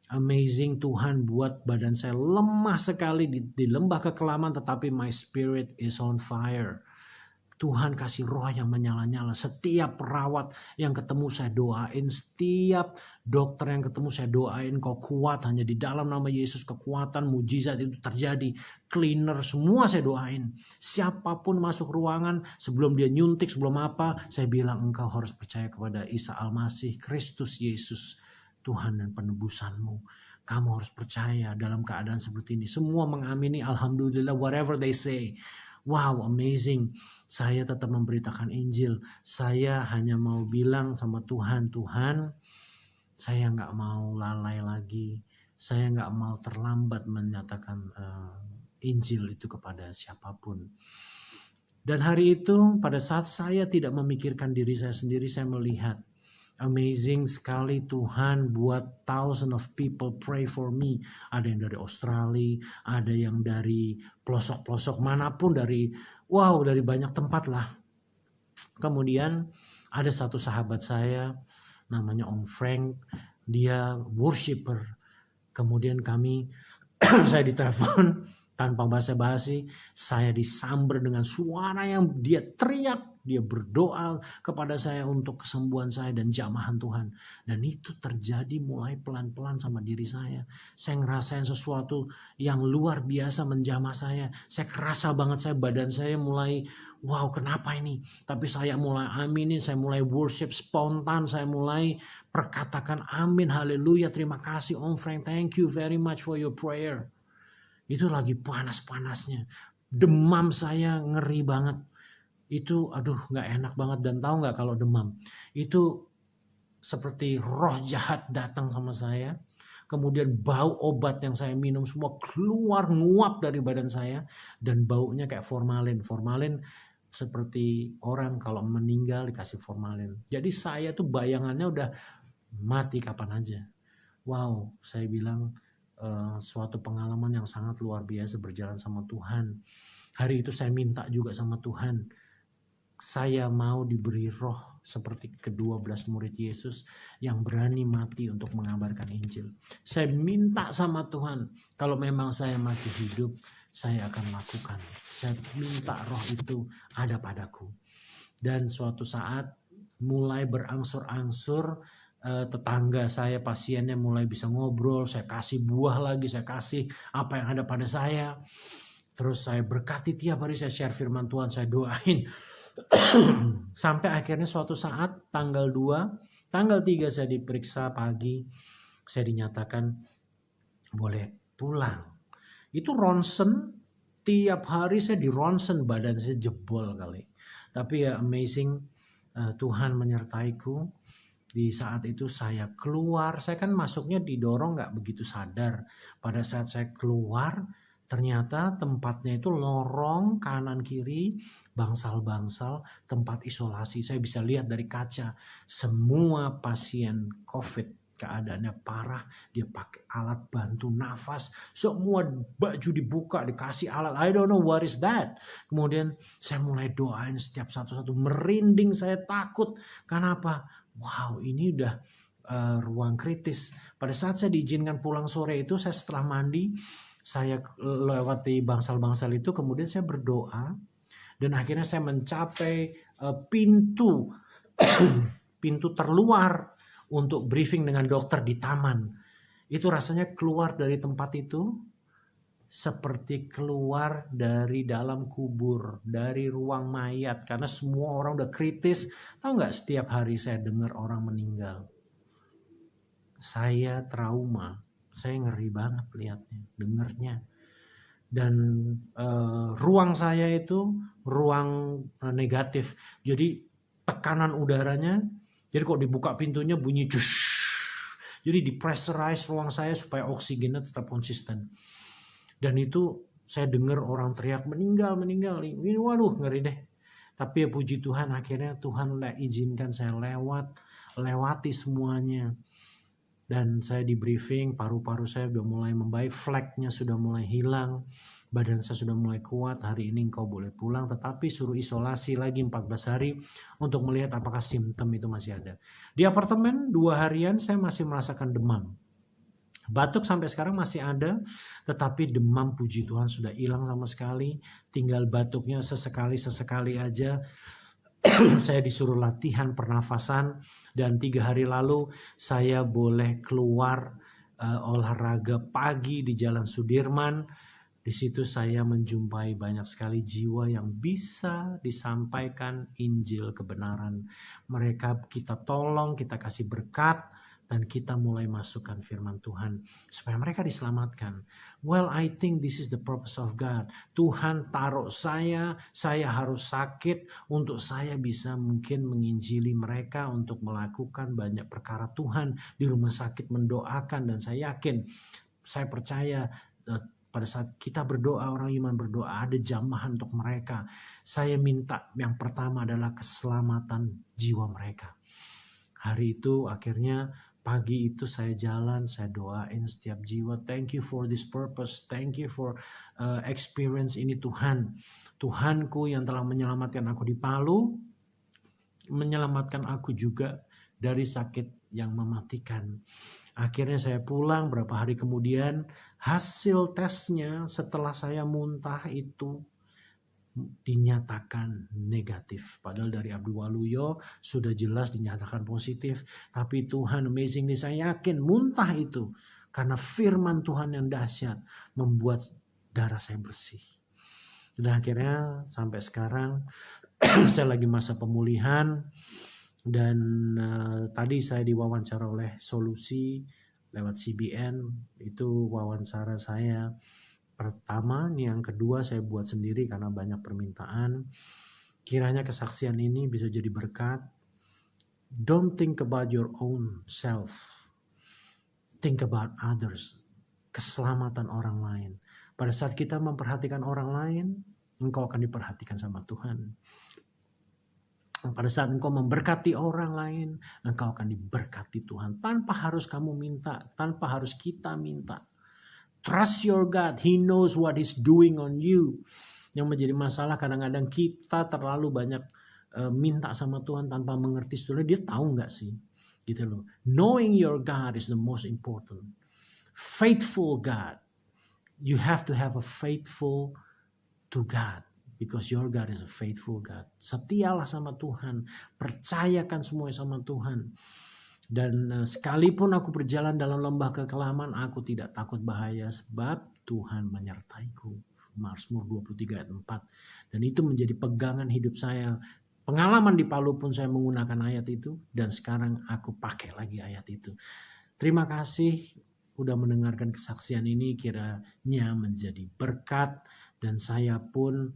Amazing, Tuhan buat badan saya lemah sekali di lembah kekelaman, tetapi my spirit is on fire. Tuhan kasih roh yang menyala-nyala. Setiap perawat yang ketemu saya doain. Setiap dokter yang ketemu saya doain. Kau kuat, hanya di dalam nama Yesus kekuatan mujizat itu terjadi. Cleaner semua saya doain. Siapapun masuk ruangan sebelum dia nyuntik, sebelum apa, saya bilang engkau harus percaya kepada Isa Al-Masih, Kristus Yesus, Tuhan dan penebusanmu. Kamu harus percaya dalam keadaan seperti ini. Semua mengamini, alhamdulillah, whatever they say. Wow, amazing. Saya tetap memberitakan Injil. Saya hanya mau bilang sama Tuhan, Tuhan, saya nggak mau lalai lagi. Saya nggak mau terlambat menyatakan Injil itu kepada siapapun. Dan hari itu, pada saat saya tidak memikirkan diri saya sendiri, saya melihat amazing sekali Tuhan buat thousands of people pray for me. Ada yang dari Australia, ada yang dari pelosok-pelosok manapun, dari banyak tempat lah. Kemudian ada satu sahabat saya namanya Om Frank, dia worshiper. Kemudian saya ditelepon tanpa basa-basi, saya disamber dengan suara yang dia teriak. Dia berdoa kepada saya untuk kesembuhan saya dan jamahan Tuhan. Dan itu terjadi mulai pelan-pelan sama diri saya. Saya ngerasain sesuatu yang luar biasa menjamah saya. Saya kerasa banget, badan saya mulai, wow, kenapa ini? Tapi saya mulai aminin, saya mulai worship spontan, saya mulai perkatakan amin, haleluya, terima kasih Om Frank, thank you very much for your prayer. Itu lagi panas-panasnya. Demam saya ngeri banget. Itu gak enak banget. Dan tahu gak kalau demam? Itu seperti roh jahat datang sama saya. Kemudian bau obat yang saya minum semua keluar nguap dari badan saya. Dan baunya kayak formalin. Formalin seperti orang kalau meninggal dikasih formalin. Jadi saya tuh bayangannya udah mati kapan aja. Wow, saya bilang suatu pengalaman yang sangat luar biasa berjalan sama Tuhan. Hari itu saya minta juga sama Tuhan, saya mau diberi roh seperti ke-12 murid Yesus yang berani mati untuk mengabarkan Injil. Saya minta sama Tuhan, kalau memang saya masih hidup, saya akan lakukan. Saya minta roh itu ada padaku. Dan suatu saat mulai berangsur-angsur, tetangga saya, pasiennya mulai bisa ngobrol, saya kasih buah lagi, saya kasih apa yang ada pada saya. Terus saya berkati tiap hari, saya share firman Tuhan, saya doain. Sampai akhirnya suatu saat tanggal 2, tanggal 3 saya diperiksa pagi, saya dinyatakan boleh pulang. Itu ronsen, tiap hari saya di ronsen, badan saya jebol kali. Tapi ya amazing, Tuhan menyertaiku. Di saat itu saya keluar, saya kan masuknya didorong gak begitu sadar. Pada saat saya keluar, ternyata tempatnya itu lorong kanan kiri, bangsal-bangsal, tempat isolasi. Saya bisa lihat dari kaca, semua pasien COVID keadaannya parah, dia pakai alat bantu nafas, semua baju dibuka, dikasih alat, I don't know what is that. Kemudian saya mulai doain setiap satu-satu, merinding, saya takut. Kenapa? Wow, ini udah ruang kritis. Pada saat saya diizinkan pulang sore itu, saya setelah mandi, saya lewati bangsal-bangsal itu, kemudian saya berdoa, dan akhirnya saya mencapai pintu pintu terluar untuk briefing dengan dokter di taman. Itu rasanya keluar dari tempat itu, seperti keluar dari dalam kubur, dari ruang mayat, karena semua orang udah kritis. Tahu nggak, setiap hari saya dengar orang meninggal. Saya trauma, saya ngeri banget lihatnya, dengernya. Dan ruang saya itu ruang negatif. Jadi tekanan udaranya, jadi kok dibuka pintunya bunyi cus. Jadi dipressurize ruang saya supaya oksigennya tetap konsisten. Dan itu saya dengar orang teriak meninggal. Ini waduh ngeri deh. Tapi ya puji Tuhan, akhirnya Tuhan izinkan saya lewati semuanya. Dan saya di briefing, paru-paru saya sudah mulai membaik, fleknya sudah mulai hilang, badan saya sudah mulai kuat. Hari ini engkau boleh pulang, tetapi suruh isolasi lagi 14 hari untuk melihat apakah simptom itu masih ada. Di apartemen 2 harian saya masih merasakan demam. Batuk sampai sekarang masih ada, tetapi demam puji Tuhan sudah hilang sama sekali. Tinggal batuknya sesekali aja. Saya disuruh latihan pernafasan, dan 3 hari lalu saya boleh keluar olahraga pagi di Jalan Sudirman. Di situ saya menjumpai banyak sekali jiwa yang bisa disampaikan Injil kebenaran. Mereka kita tolong, kita kasih berkat, dan kita mulai masukkan firman Tuhan supaya mereka diselamatkan. Well, I think this is the purpose of God. Tuhan taruh saya harus sakit untuk saya bisa mungkin menginjili mereka, untuk melakukan banyak perkara Tuhan di rumah sakit, mendoakan. Dan saya yakin, saya percaya pada saat kita berdoa, orang iman berdoa, ada jamahan untuk mereka. Saya minta yang pertama adalah keselamatan jiwa mereka. Hari itu akhirnya pagi itu saya jalan, saya doain setiap jiwa. Thank you for this purpose. Thank you for experience ini Tuhan. Tuhanku yang telah menyelamatkan aku di Palu, menyelamatkan aku juga dari sakit yang mematikan. Akhirnya saya pulang, berapa hari kemudian hasil tesnya setelah saya muntah itu dinyatakan negatif. Padahal dari Abdul Waluyo sudah jelas dinyatakan positif. Tapi Tuhan amazingly, saya yakin muntah itu karena firman Tuhan yang dahsyat membuat darah saya bersih. Dan akhirnya sampai sekarang saya lagi masa pemulihan. Dan tadi saya diwawancara oleh Solusi lewat CBN. Itu wawancara saya pertama. Yang kedua saya buat sendiri karena banyak permintaan. Kiranya kesaksian ini bisa jadi berkat. Don't think about your own self. Think about others. Keselamatan orang lain. Pada saat kita memperhatikan orang lain, engkau akan diperhatikan sama Tuhan. Pada saat engkau memberkati orang lain, engkau akan diberkati Tuhan. Tanpa harus kamu minta, tanpa harus kita minta. Trust your God, He knows what He's doing on you. Yang menjadi masalah kadang-kadang kita terlalu banyak minta sama Tuhan tanpa mengerti sebetulnya dia tahu nggak sih, gitu loh. Knowing your God is the most important. Faithful God, you have to have a faithful to God. Because your God is a faithful God. Setialah sama Tuhan. Percayakan semuanya sama Tuhan. Dan sekalipun aku berjalan dalam lembah kekelaman, aku tidak takut bahaya sebab Tuhan menyertaiku. Mazmur 23 ayat 4. Dan itu menjadi pegangan hidup saya. Pengalaman di Palu pun saya menggunakan ayat itu. Dan sekarang aku pakai lagi ayat itu. Terima kasih udah mendengarkan kesaksian ini. Kiranya menjadi berkat. Dan saya pun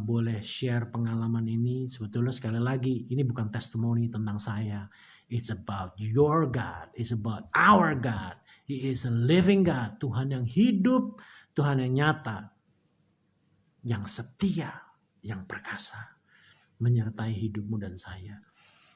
boleh share pengalaman ini. Sebetulnya sekali lagi, ini bukan testimoni tentang saya. It's about your God. It's about our God. He is a living God. Tuhan yang hidup, Tuhan yang nyata, yang setia, yang perkasa, menyertai hidupmu dan saya.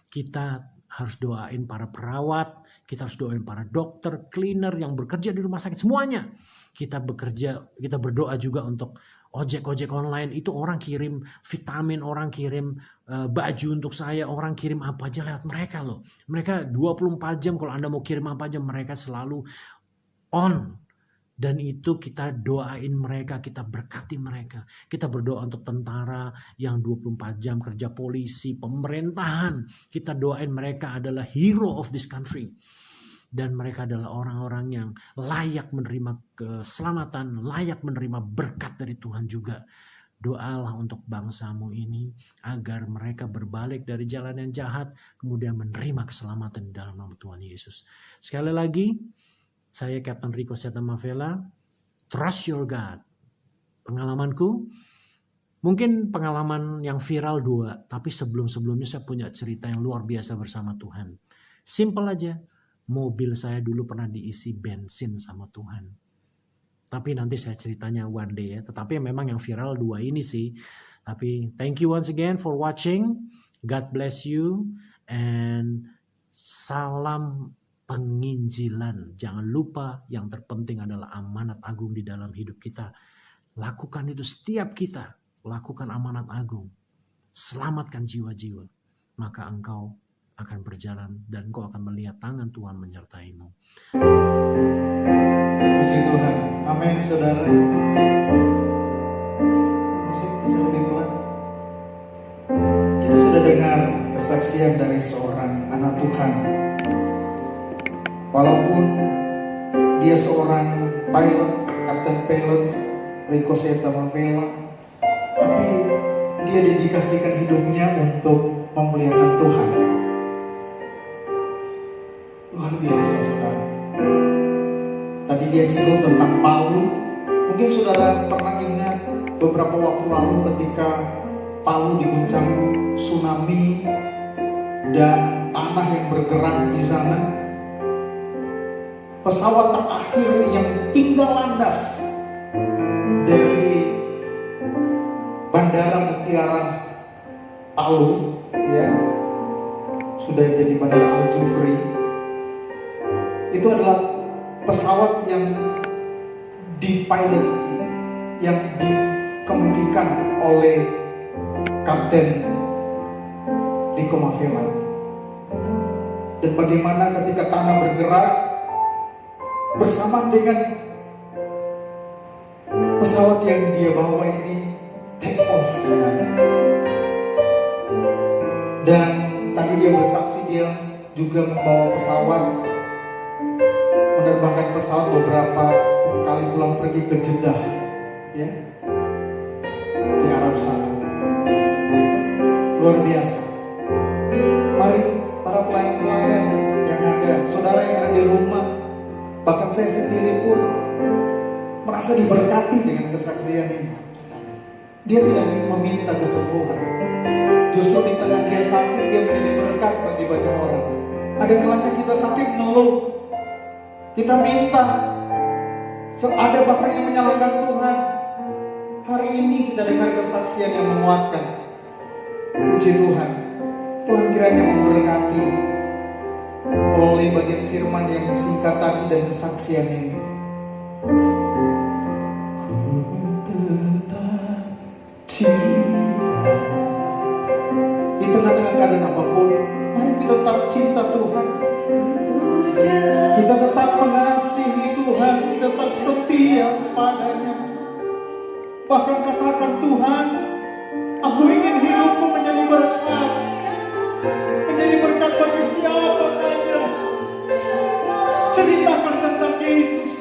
Kita harus doain para perawat, kita harus doain para dokter, cleaner yang bekerja di rumah sakit, semuanya. Kita bekerja, kita berdoa juga untuk ojek online. Itu orang kirim vitamin, orang kirim baju untuk saya, orang kirim apa aja lewat mereka loh. Mereka 24 jam kalau Anda mau kirim apa aja, mereka selalu on. Dan itu kita doain mereka, kita berkati mereka. Kita berdoa untuk tentara yang 24 jam kerja, polisi, pemerintahan. Kita doain mereka adalah hero of this country. dan mereka adalah orang-orang yang layak menerima keselamatan, layak menerima berkat dari Tuhan juga. Doalah untuk bangsamu ini agar mereka berbalik dari jalan yang jahat, kemudian menerima keselamatan di dalam nama Tuhan Yesus. Sekali lagi, saya Captain Rico Setamavela, trust your God. Pengalamanku, mungkin pengalaman yang viral 2, tapi sebelum-sebelumnya saya punya cerita yang luar biasa bersama Tuhan. Simple aja, mobil saya dulu pernah diisi bensin sama Tuhan. Tapi nanti saya ceritanya one day ya. Tetapi memang yang viral 2 ini sih. Tapi thank you once again for watching. God bless you. And salam penginjilan. Jangan lupa yang terpenting adalah amanat agung di dalam hidup kita. Lakukan itu setiap kita. Lakukan amanat agung. Selamatkan jiwa-jiwa. Maka engkau akan berjalan dan engkau akan melihat tangan Tuhan menyertaimu. Puji Tuhan. Amin, saudara. Musik bisa lebih kuat. Kita sudah dengar kesaksian dari seorang anak Tuhan. Walaupun dia seorang pilot, kapten pilot, Rico Setamavela, tapi dia dedikasikan hidupnya untuk memuliakan Tuhan. Luar biasa, saudara. Tadi dia singgung tentang Palu. Mungkin saudara pernah ingat beberapa waktu lalu ketika Palu diguncang tsunami dan tanah yang bergerak di sana. Pesawat terakhir yang tinggal landas dari Bandara Mutiara Palu, ya, sudah jadi Bandara Al Jufri. Itu adalah pesawat yang dipilot, yang dikemudikan oleh Kapten Rico Mavela. Dan bagaimana ketika tanah bergerak bersama dengan pesawat yang dia bawa ini take off. Dan tadi dia bersaksi dia juga membawa pesawat, menerbangkan pesawat beberapa kali pulang pergi ke Jeddah, ya, di Arab sana. Luar biasa. Mari para pelayan-pelayan yang ada, saudara yang ada di rumah, bahkan saya sendiri pun merasa diberkati dengan kesaksian ini. Dia tidak meminta kesembuhan, justru di tengah dia sakit dia menjadi berkat bagi banyak orang. Ada kalanya kita sakit ngeluh, kita minta, ada bahkan yang menyalahkan Tuhan. Hari ini kita dengar kesaksian yang menguatkan. Puji Tuhan. Tuhan kiranya memberkati oleh bagian firman yang singkat tadi dan kesaksian ini. Ku tetap cinta di tengah-tengah keadaan apapun. Mari kita tetap cinta Tuhan. Kita tetap mengasihi Tuhan, kita tetap setia padanya. Bahkan katakan, Tuhan, aku ingin hidupku menjadi berkat. Menjadi berkat bagi siapa saja. Ceritakan tentang Yesus.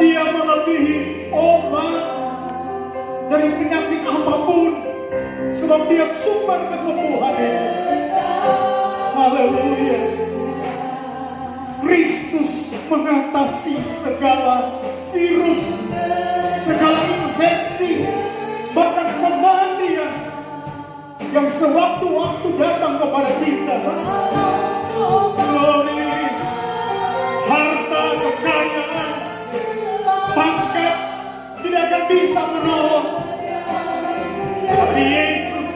Dia melebihi obat dari penyakit apapun, sebab dia sumber kesembuhan itu. Haleluya. Kristus mengatasi segala virus, segala infeksi, bahkan kematian yang sewaktu-waktu datang kepada kita. Glory, harta, kekayaan, pangkat tidak akan bisa menolong. Tapi Yesus,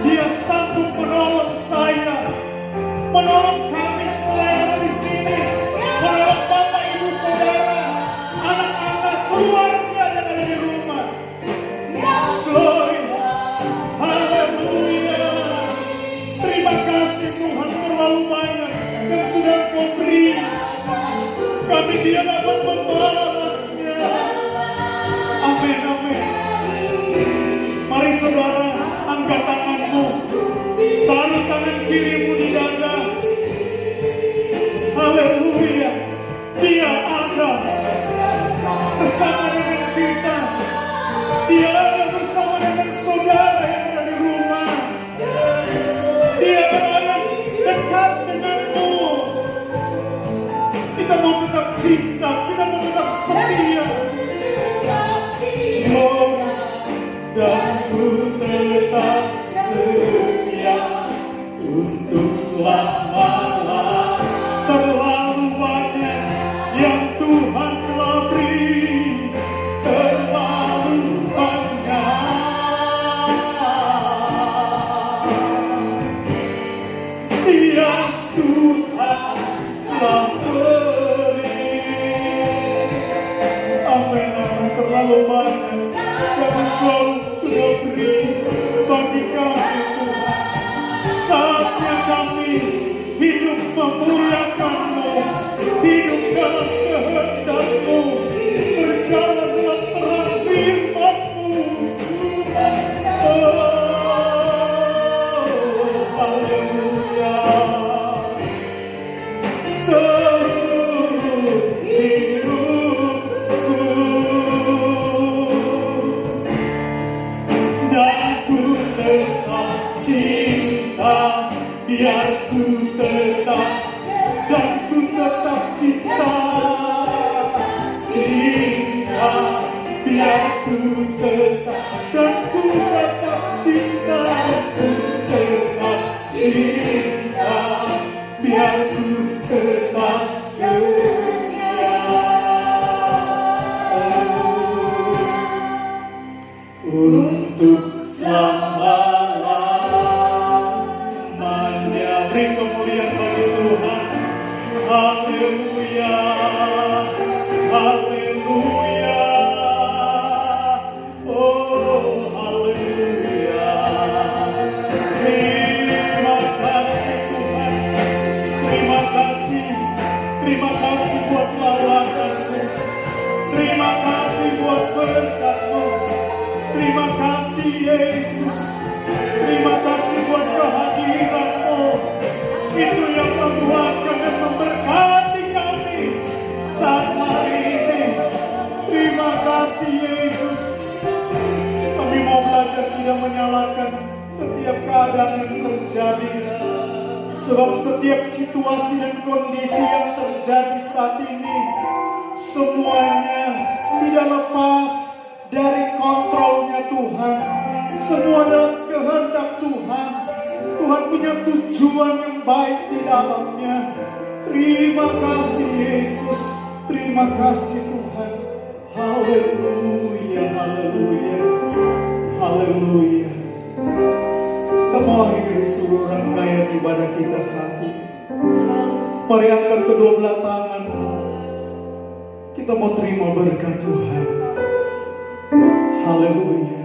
dia sanggup menolong saya, menolong kami semua di sini, menolong Bapak Ibu Saudara, anak-anak, keluarga yang ada di rumah. Glory, haleluya. Terima kasih Tuhan, terlalu banyak yang sudah Kau beri. Kami tidak dapat membalasnya. Amin, amin. Mari saudara, angkat tanganmu, taruh tangan kirimu di dada. cinta, kita mau tetap setia. Oh, dan ku tetap setia untuk selama-lamanya. Terlalu banyak yang Tuhan telah beri, terlalu banyak yang Tuhan telah beri. Amin, amin. Terlalu banyak yang Engkau sudah beri bagi kami, Tuhan. Saatnya kami hidup memuliakan-Mu, hidup dalam kehendak-Mu, berjalan dalam terang firman-Mu. Oh, haleluya. Seluruh hidupku, dan ku tetap cinta, biar ku tetap, dan ku tetap cinta, cinta, biar ku tetap, dan ku tetap cinta, ku tetap cinta, biar ku tetap setia untuk selama-lamanya. Beri kemuliaan bagi Tuhan. Haleluya, haleluya, oh haleluya. Terima kasih Tuhan, terima kasih, terima kasih buat lawatan-Mu, terima kasih buat berkat-Mu, terima kasih Yesus, terima kasih buat kehadiran-Mu. Itu yang menguatkan dan memberkati kami saat hari ini. Terima kasih Yesus. Kami mau belajar tidak menyalahkan setiap keadaan yang terjadi, sebab setiap situasi dan kondisi yang terjadi saat ini semuanya tidak lepas dari kontrolnya Tuhan. Semua dalam kehendak Tuhan. Tuhan punya tujuan yang baik di dalamnya. Terima kasih Yesus, terima kasih Tuhan. Haleluya, haleluya, haleluya. Kita mau akhiri seluruh rangkaian ibadah kita saat ini. Mari angkat kedua belah tangan. Kita mau terima berkat Tuhan. Haleluya.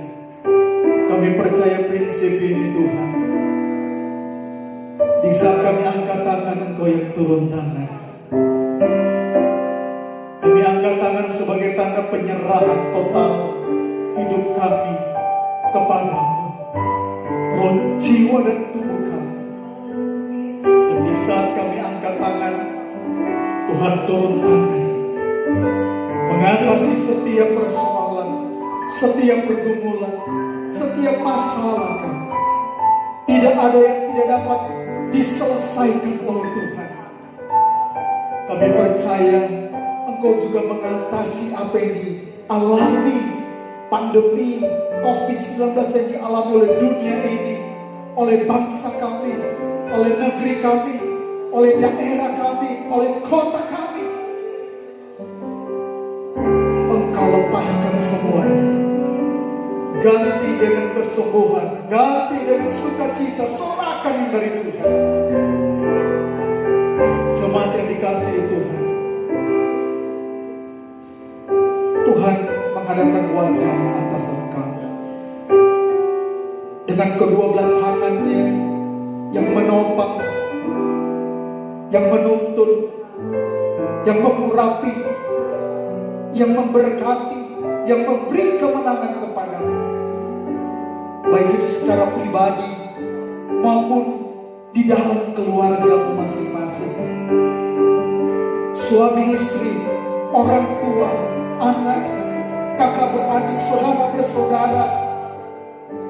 Kami percaya prinsip ini Tuhan. Di saat kami angkat tangan, Engkau yang turun tangan. Kami angkat tangan sebagai tanda penyerahan total hidup kami kepadamu, roh, jiwa dan tubuh kami. Dan di saat kami angkat tangan, Tuhan turun tangan, mengatasi setiap persoalan, setiap pergumulan, setiap masalah kami. Tidak ada yang tidak dapat diselesaikan oleh Tuhan. Kami percaya Engkau juga mengatasi apa yang dialami pandemi COVID-19 yang dialami oleh dunia ini, oleh bangsa kami, oleh negeri kami, oleh daerah kami, oleh kota kami. Engkau lepaskan semuanya, ganti dengan kesembuhan, ganti dengan sukacita, sorakan yang dari Tuhan. Jemaat yang dikasihi Tuhan, Tuhan menghadapkan wajahnya atas engkau dengan kedua belah tangannya yang menopang, yang menuntun, yang mengurapi, yang memberkati, yang memberi kemenangan kepadamu, baik itu secara pribadi maupun di dalam keluarga masing-masing. Suami istri, orang tua, anak, kakak beradik, saudara bersaudara,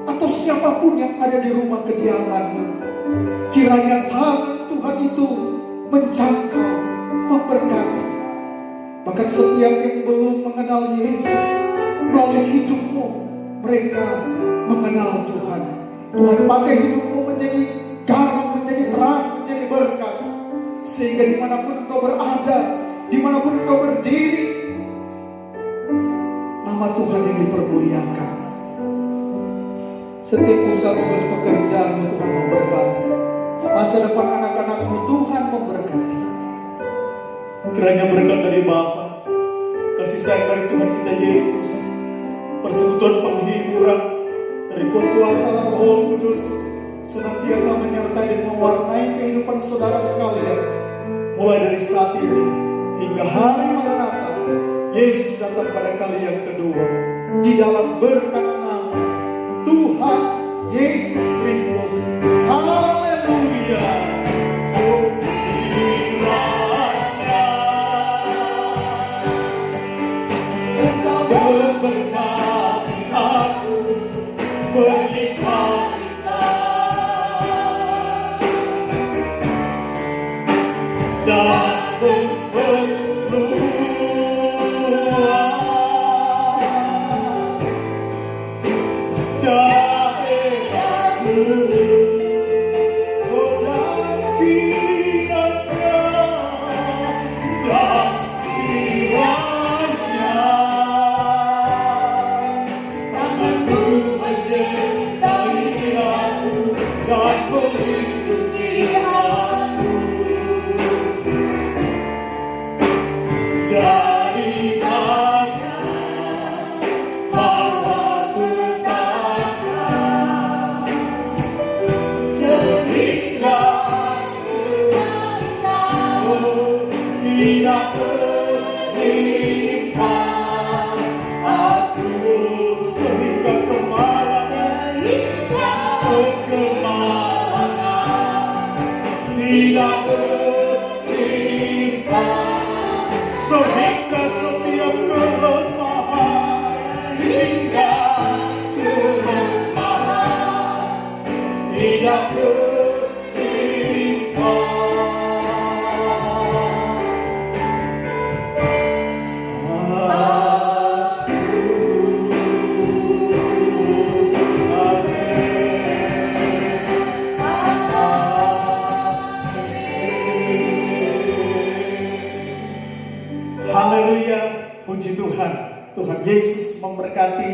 atau siapapun yang ada di rumah kediamanmu, kiranya tangan Tuhan itu menjangkau, memberkati, Bahkan setiap yang belum mengenal Yesus, melalui hidupmu mereka mengenal Tuhan. Tuhan pakai hidupmu menjadi garam, menjadi terang, menjadi berkat, sehingga dimanapun engkau berada, dimanapun engkau berdiri, nama Tuhan yang dipermuliakan. Setiap usaha tugas pekerjaanmu Tuhan memberkati. Masa depan anak-anakmu Tuhan memberkati. Kiranya berkat dari Bapa, kasih sayang dari Tuhan kita Yesus, persekutuan penghiburan dari kuasa Roh Kudus senantiasa menyertai dan mewarnai kehidupan saudara sekalian, mulai dari saat ini hingga hari Maranatha Yesus datang pada kali yang kedua, di dalam berkat nama Tuhan Yesus Kristus. Haleluya. Oh, kiranya Engkau memberkati aku, berlimpah dan sehingga setiap kelemahan hingga kelemahan tidak Haleluya, puji Tuhan. Tuhan Yesus memberkati.